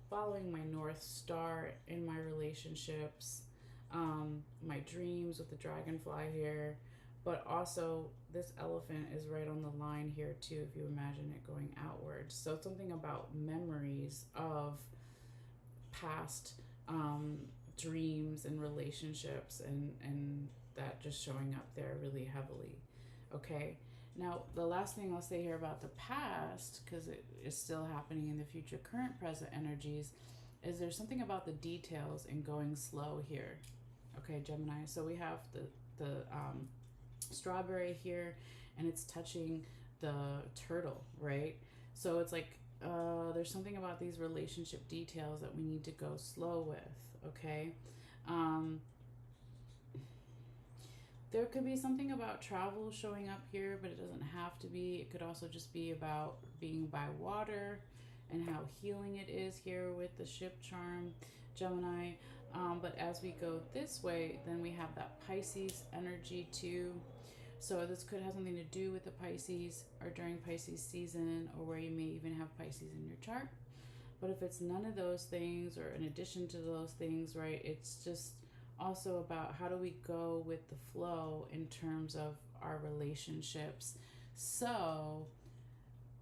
following my North Star in my relationships, my dreams with the dragonfly here, but also this elephant is right on the line here too, if you imagine it going outwards. So something about memories of past dreams and relationships, and that just showing up there really heavily. Okay. Now, the last thing I'll say here about the past, because it is still happening in the future, current, present energies, is there's something about the details and going slow here. Okay, Gemini. So we have the strawberry here, and it's touching the turtle, right? So it's like there's something about these relationship details that we need to go slow with. Okay. There could be something about travel showing up here, but it doesn't have to be. It could also just be about being by water and how healing it is here with the ship charm, Gemini. But as we go this way, then we have that Pisces energy too. So this could have something to do with the Pisces, or during Pisces season, or where you may even have Pisces in your chart. But if it's none of those things, or in addition to those things, right, it's just also about how do we go with the flow in terms of our relationships, so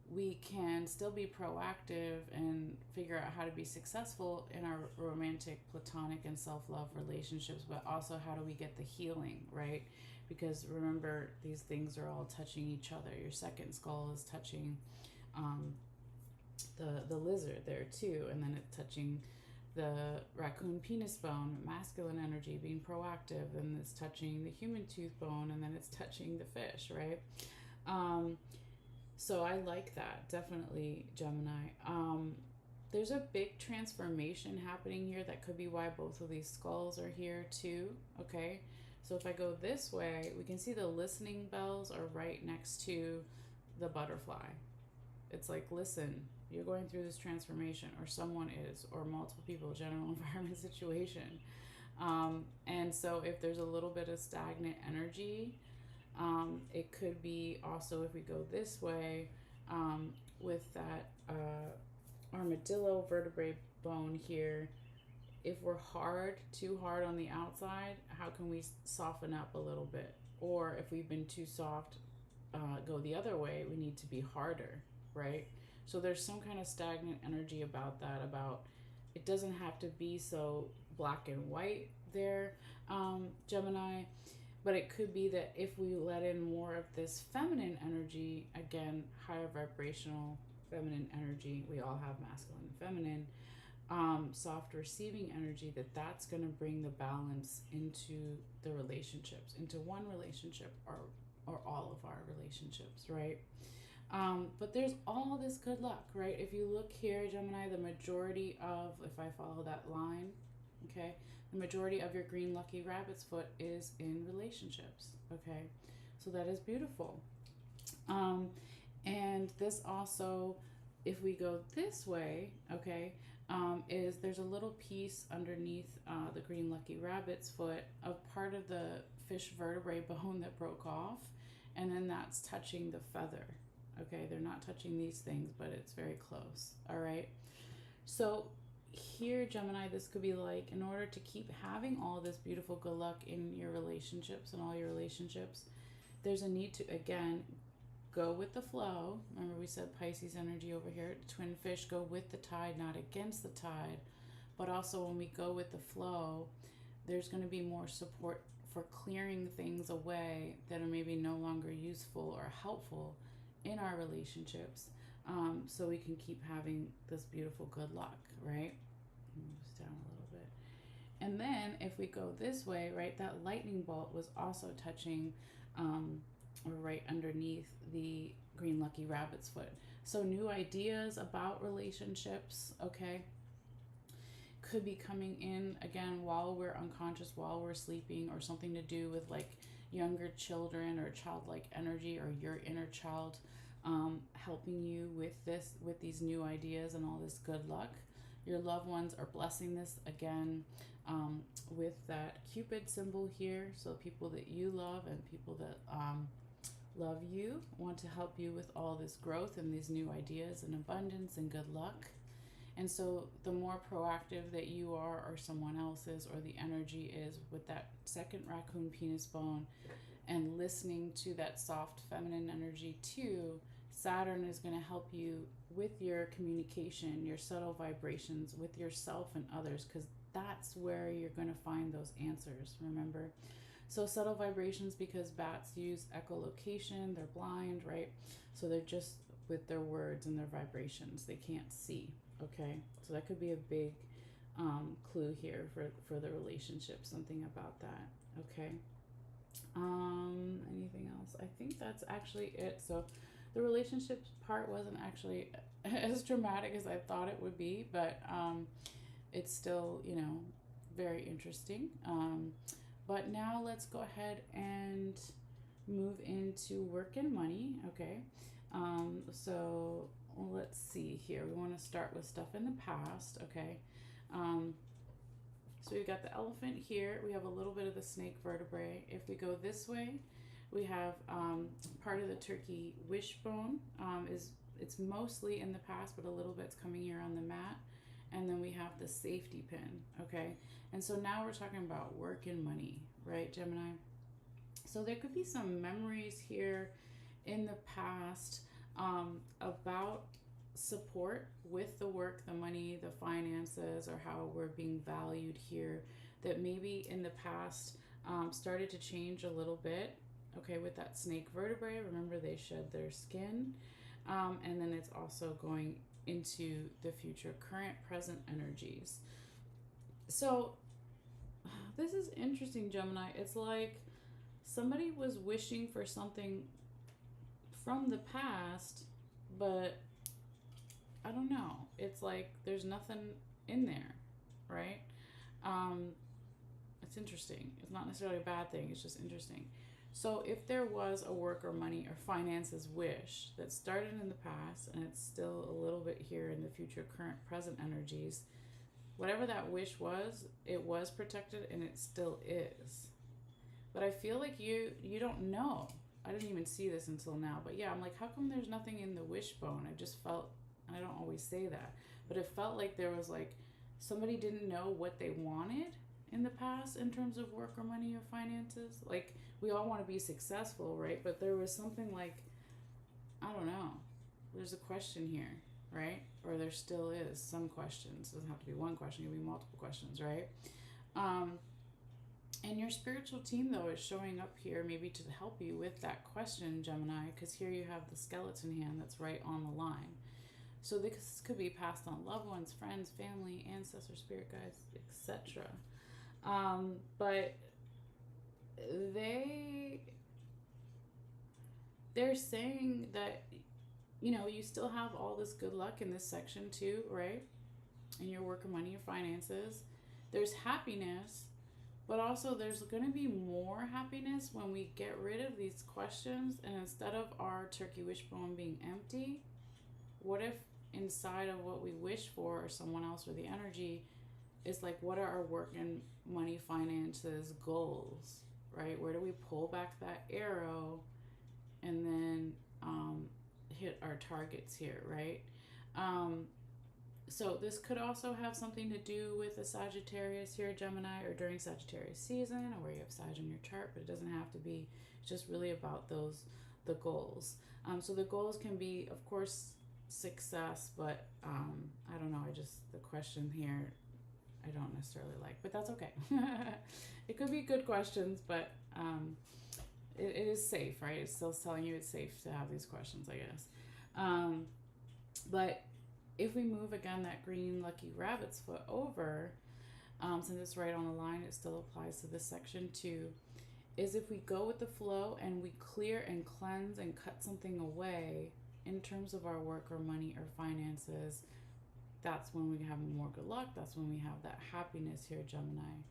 we can still be proactive and figure out how to be successful in our romantic, platonic, and self-love relationships, but also how do we get the healing, right? Because remember, these things are all touching each other. Your second skull is touching the lizard there too, and then it's touching the raccoon penis bone, masculine energy, being proactive, and it's touching the human tooth bone, and then it's touching the fish, right? So I like that, definitely, Gemini. There's a big transformation happening here that could be why both of these skulls are here too, okay? So if I go this way, we can see the listening bells are right next to the butterfly. It's like, listen, you're going through this transformation, or someone is, or multiple people, general environment situation. And so if there's a little bit of stagnant energy, it could be also, if we go this way, with that armadillo vertebrae bone here, if we're too hard on the outside, how can we soften up a little bit? Or if we've been too soft, go the other way, we need to be harder, right? So there's some kind of stagnant energy about that, about it doesn't have to be so black and white there, Gemini, but it could be that if we let in more of this feminine energy, again, higher vibrational feminine energy, we all have masculine and feminine, soft receiving energy, that's going to bring the balance into the relationships, into one relationship, or all of our relationships, right? But there's all this good luck, right? If you look here, Gemini, the majority of, if I follow that line, okay, the majority of your green lucky rabbit's foot is in relationships, okay? So that is beautiful. And this also, if we go this way, okay, is there's a little piece underneath the green lucky rabbit's foot of part of the fish vertebrae bone that broke off, and then that's touching the feather. Okay, they're not touching these things, but it's very close. All right. So here, Gemini, this could be like, in order to keep having all this beautiful good luck in your relationships and all your relationships, there's a need to, again, go with the flow. Remember, we said Pisces energy over here. Twin fish, go with the tide, not against the tide. But also when we go with the flow, there's going to be more support for clearing things away that are maybe no longer useful or helpful in our relationships. so we can keep having this beautiful good luck, right? Move this down a little bit. And then if we go this way, right, that lightning bolt was also touching or right underneath the green lucky rabbit's foot. So new ideas about relationships, okay, could be coming in again while we're unconscious, while we're sleeping, or something to do with like younger children or childlike energy, or your inner child helping you with this, with these new ideas and all this good luck. Your loved ones are blessing this again with that Cupid symbol here. So people that you love and people that love you want to help you with all this growth and these new ideas and abundance and good luck. And so the more proactive that you are, or someone else is, or the energy is with that second raccoon penis bone, and listening to that soft feminine energy too, Saturn is going to help you with your communication, your subtle vibrations with yourself and others, because that's where you're going to find those answers, remember? So subtle vibrations, because bats use echolocation, they're blind, right? So they're just with their words and their vibrations, they can't see, okay? So that could be a big clue here for the relationship, something about that, okay? Anything else? I think that's actually it. So the relationships part wasn't actually as dramatic as I thought it would be, but it's still, you know, very interesting. But now let's go ahead and move into work and money, okay? So let's see here. We want to start with stuff in the past, okay? So we've got the elephant here. We have a little bit of the snake vertebrae. If we go this way, we have part of the turkey wishbone. It's mostly in the past, but a little bit's coming here on the mat. And then we have the safety pin, okay? And so now we're talking about work and money, right, Gemini? So there could be some memories here in the past about support with the work, the money, the finances, or how we're being valued here, that maybe in the past started to change a little bit, okay, with that snake vertebrae. Remember, they shed their skin. And then it's also going into the future, current, present energies. So this is interesting, Gemini. It's like somebody was wishing for something from the past, but I don't know. It's like there's nothing in there, right? It's interesting. It's not necessarily a bad thing. It's just interesting. So if there was a work or money or finances wish that started in the past and it's still a little bit here in the future, current, present energies, whatever that wish was, it was protected and it still is. But I feel like you don't know. I didn't even see this until now. But yeah, I'm like, how come there's nothing in the wishbone? I just felt, and I don't always say that, but it felt like there was like somebody didn't know what they wanted in the past in terms of work or money or finances. Like, we all want to be successful, right? But there was something like, I don't know, there's a question here, right? Or there still is some questions. It doesn't have to be one question, it can be multiple questions, right? And your spiritual team, though, is showing up here maybe to help you with that question, Gemini, because here you have the skeleton hand that's right on the line. So this could be passed on loved ones, friends, family, ancestors, spirit guides, etc. But they're saying that, you know, you still have all this good luck in this section too, right? In your work or money or finances. There's happiness, but also there's going to be more happiness when we get rid of these questions, and instead of our turkey wishbone being empty, what if inside of what we wish for, or someone else, or the energy, is like, what are our work and money, finances, goals, right? Where do we pull back that arrow and then hit our targets here, right? So this could also have something to do with a Sagittarius here, Gemini, or during Sagittarius season, or where you have Sag in your chart, but it doesn't have to be. It's just really about the goals. So the goals can be, of course, success, but I don't know, the question here I don't necessarily like, but that's okay. It could be good questions, but it is safe, right? It's still telling you it's safe to have these questions, I guess. But if we move again that green lucky rabbit's foot over, since it's right on the line, it still applies to this section too, is if we go with the flow and we clear and cleanse and cut something away in terms of our work or money or finances, that's when we have more good luck. That's when we have that happiness here, Gemini.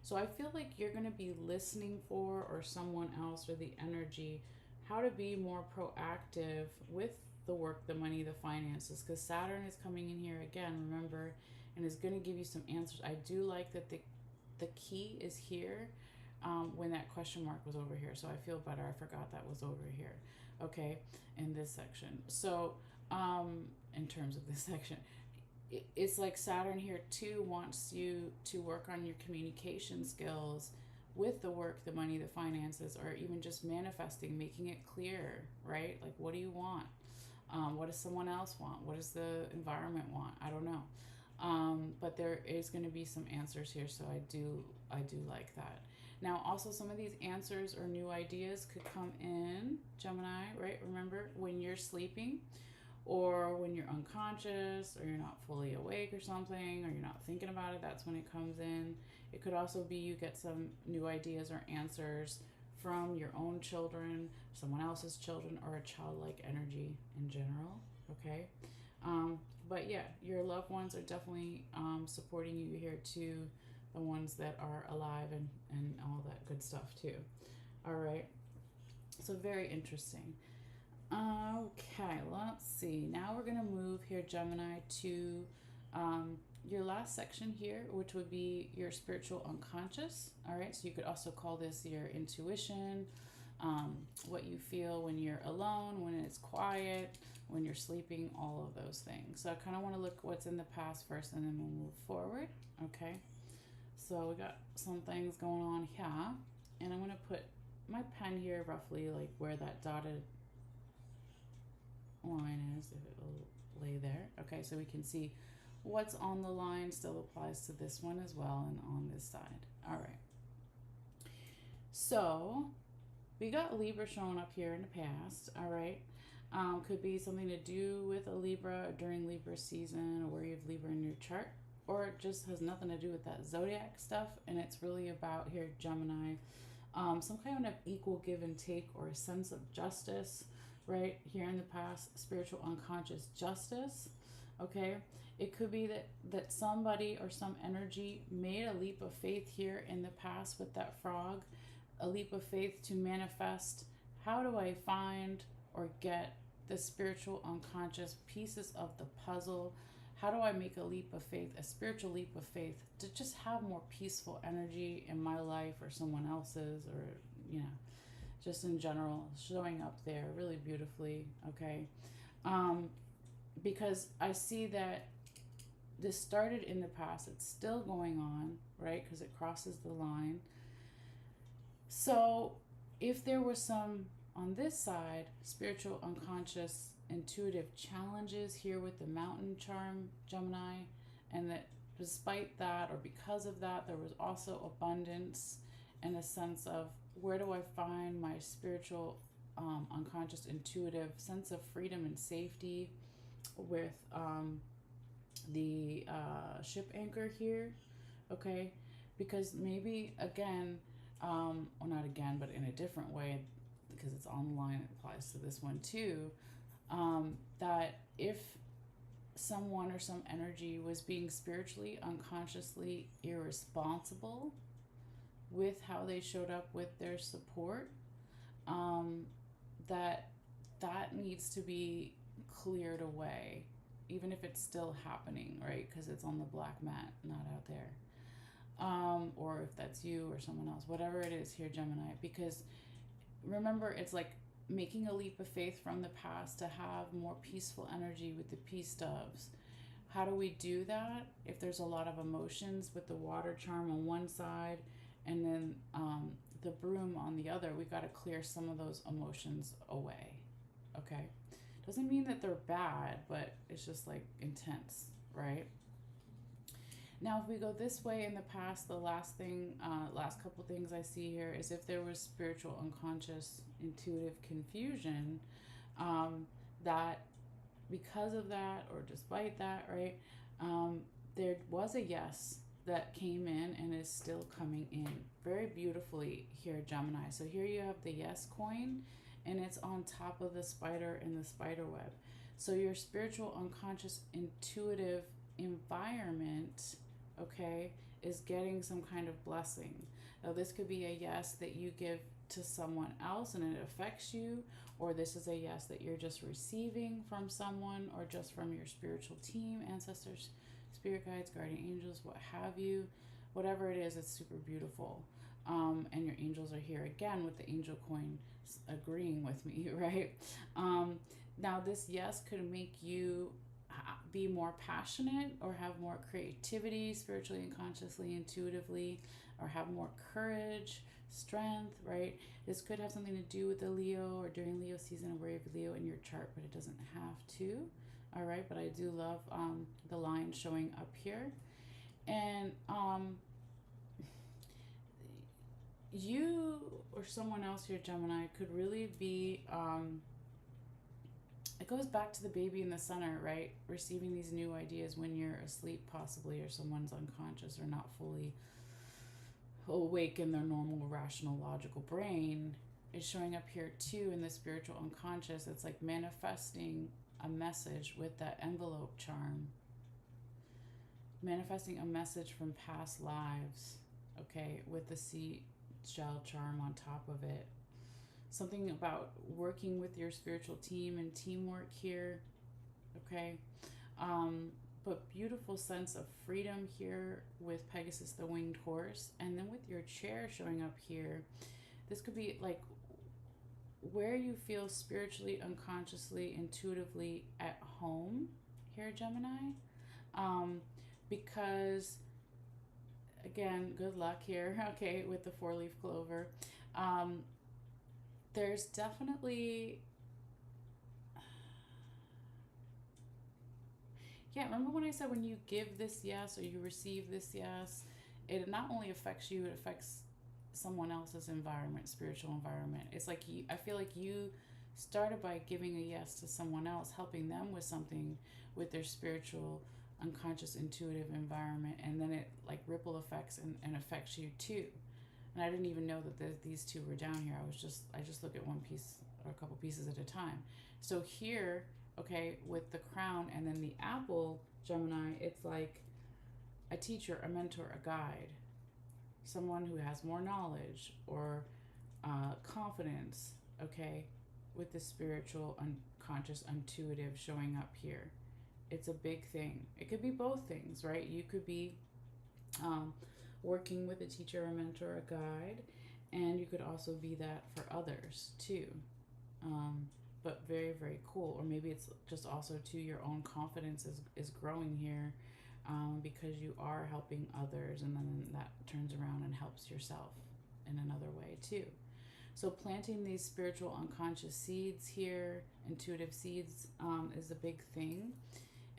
So I feel like you're going to be listening for, or someone else or the energy, how to be more proactive with the work, the money, the finances, because Saturn is coming in here again, remember, and is going to give you some answers. I do like that the key is here, when that question mark was over here. So I feel better. I forgot that was over here. Okay, in this section. So in terms of this section, it's like Saturn here too wants you to work on your communication skills with the work, the money, the finances, or even just manifesting, making it clear, right? Like, what do you want? What does someone else want? What does the environment want? I don't know. But there is going to be some answers here, so I do like that. Now, also some of these answers or new ideas could come in, Gemini, right? Remember, when you're sleeping, or when you're unconscious, or you're not fully awake or something, or you're not thinking about it, that's when it comes in. It could also be you get some new ideas or answers from your own children, someone else's children, or a childlike energy in general, okay? But yeah, your loved ones are definitely supporting you here too, the ones that are alive and all that good stuff too. All right, so very interesting. Okay, let's see. Now we're going to move here, Gemini, to your last section here, which would be your spiritual unconscious. All right, so you could also call this your intuition, what you feel when you're alone, when it's quiet, when you're sleeping, all of those things. So I kind of want to look what's in the past first, and then we'll move forward. Okay, so we got some things going on here, and I'm going to put my pen here roughly like where that dotted line is, if it will lay there. Okay, so we can see what's on the line still applies to this one as well, and on this side. All right, so we got Libra showing up here in the past. All right, could be something to do with a Libra during Libra season, or where you have Libra in your chart, or it just has nothing to do with that zodiac stuff, and it's really about here, Gemini, some kind of equal give and take, or a sense of justice, right? Here in the past, spiritual unconscious justice. Okay, it could be that somebody or some energy made a leap of faith here in the past with that frog, a leap of faith to manifest, how do I find or get the spiritual unconscious pieces of the puzzle? How do I make a leap of faith, a spiritual leap of faith, to just have more peaceful energy in my life or someone else's, or just in general, showing up there really beautifully. Okay, because I see that this started in the past, it's still going on, right? Because it crosses the line. So if there was some on this side, spiritual unconscious intuitive challenges here with the mountain charm, Gemini, and that despite that, or because of that, there was also abundance and a sense of, where do I find my spiritual unconscious intuitive sense of freedom and safety with the ship anchor here. Okay, because maybe again, well, not again, but in a different way, because it's on the line, it applies to this one too, that if someone or some energy was being spiritually unconsciously irresponsible with how they showed up with their support, that needs to be cleared away, even if it's still happening, right? Because it's on the black mat, not out there. Or if that's you or someone else, whatever it is here, Gemini, because remember, it's like making a leap of faith from the past to have more peaceful energy with the peace doves. How do we do that? If there's a lot of emotions with the water charm on one side, and then the broom on the other, we got to clear some of those emotions away. Okay, doesn't mean that they're bad, but it's just like intense, right? Now, if we go this way in the past, the last couple things I see here is if there was spiritual unconscious intuitive confusion, that because of that, or despite that, right, there was a yes that came in and is still coming in very beautifully here, Gemini. So here you have the yes coin, and it's on top of the spider in the spider web. So your spiritual, unconscious, intuitive environment, okay, is getting some kind of blessing. Now, this could be a yes that you give to someone else and it affects you, or this is a yes that you're just receiving from someone, or just from your spiritual team, ancestors, spirit guides, guardian angels, what have you. Whatever it is, it's super beautiful. And your angels are here again with the angel coin agreeing with me, right? Now, this yes could make you be more passionate, or have more creativity spiritually and consciously, intuitively, or have more courage, strength, right? This could have something to do with the Leo, or during Leo season, or brave Leo in your chart, but it doesn't have to. All right, but I do love the line showing up here. And you or someone else here, Gemini, could really be it goes back to the baby in the center, right? Receiving these new ideas when you're asleep, possibly, or someone's unconscious or not fully awake in their normal, rational, logical brain, is showing up here too in the spiritual unconscious. It's like manifesting a message with that envelope charm, manifesting a message from past lives, okay, with the seashell charm on top of it. Something about working with your spiritual team and teamwork here, okay? But beautiful sense of freedom here with Pegasus, the winged horse. And then with your chair showing up here, this could be like where you feel spiritually, unconsciously, intuitively at home here, Gemini. Because, again, good luck here, okay, with the 4-leaf clover. There's definitely, yeah, remember when I said when you give this yes or you receive this yes, it not only affects you, it affects someone else's environment, spiritual environment. It's like I feel like you started by giving a yes to someone else, helping them with something with their spiritual, unconscious, intuitive environment, and then it like ripple effects and affects you too. And I didn't even know that these two were down here. I just look at one piece or a couple pieces at a time. So here, okay, with the crown and then the apple, Gemini, it's like a teacher, a mentor, a guide, someone who has more knowledge or confidence, okay, with the spiritual, unconscious, intuitive showing up here. It's a big thing. It could be both things, right? You could be working with a teacher, a mentor, a guide, and you could also be that for others too. But very, very cool. Or maybe it's just also too your own confidence is growing here, because you are helping others, and then that turns around and helps yourself in another way too. So planting these spiritual unconscious seeds here, intuitive seeds, is a big thing.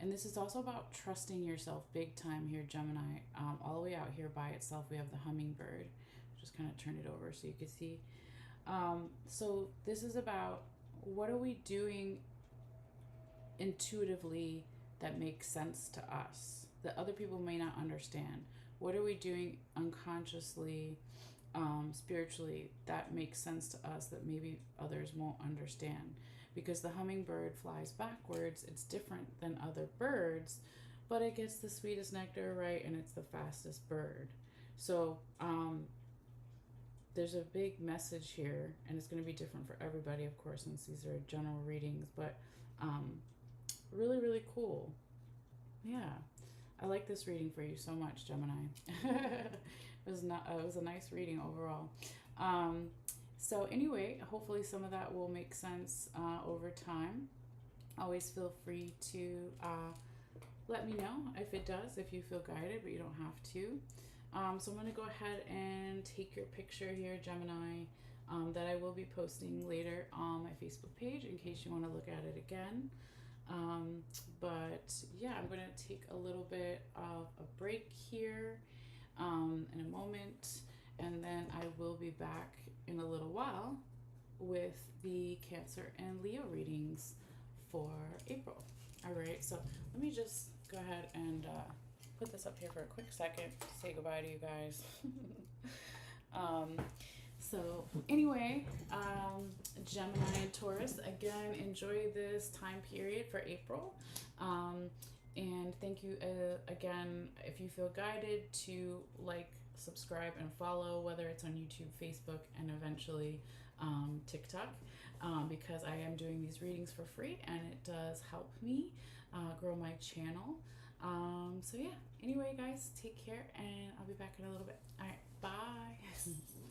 And this is also about trusting yourself big time here, Gemini. All the way out here by itself, we have the hummingbird. Just kind of turn it over so you can see. So this is about what are we doing intuitively that makes sense to us, that other people may not understand. What are we doing unconsciously, spiritually, that makes sense to us that maybe others won't understand? Because the hummingbird flies backwards, it's different than other birds, but it gets the sweetest nectar, right? And it's the fastest bird. So there's a big message here, and it's going to be different for everybody, of course, since these are general readings, but really, really cool. Yeah, I like this reading for you so much, Gemini. It was a nice reading overall. So anyway, hopefully some of that will make sense over time. Always feel free to let me know if it does, if you feel guided, but you don't have to. So I'm going to go ahead and take your picture here, Gemini, that I will be posting later on my Facebook page in case you want to look at it again. But yeah, I'm going to take a little bit of a break here in a moment, and then I will be back in a little while with the Cancer and Leo readings for April. All right, so let me just go ahead and put this up here for a quick second to say goodbye to you guys. um, so anyway, Gemini and Taurus, again, enjoy this time period for April. And thank you again, if you feel guided to like, subscribe, and follow, whether it's on YouTube, Facebook, and eventually TikTok, because I am doing these readings for free and it does help me grow my channel. So yeah, anyway, guys, take care and I'll be back in a little bit. All right, bye.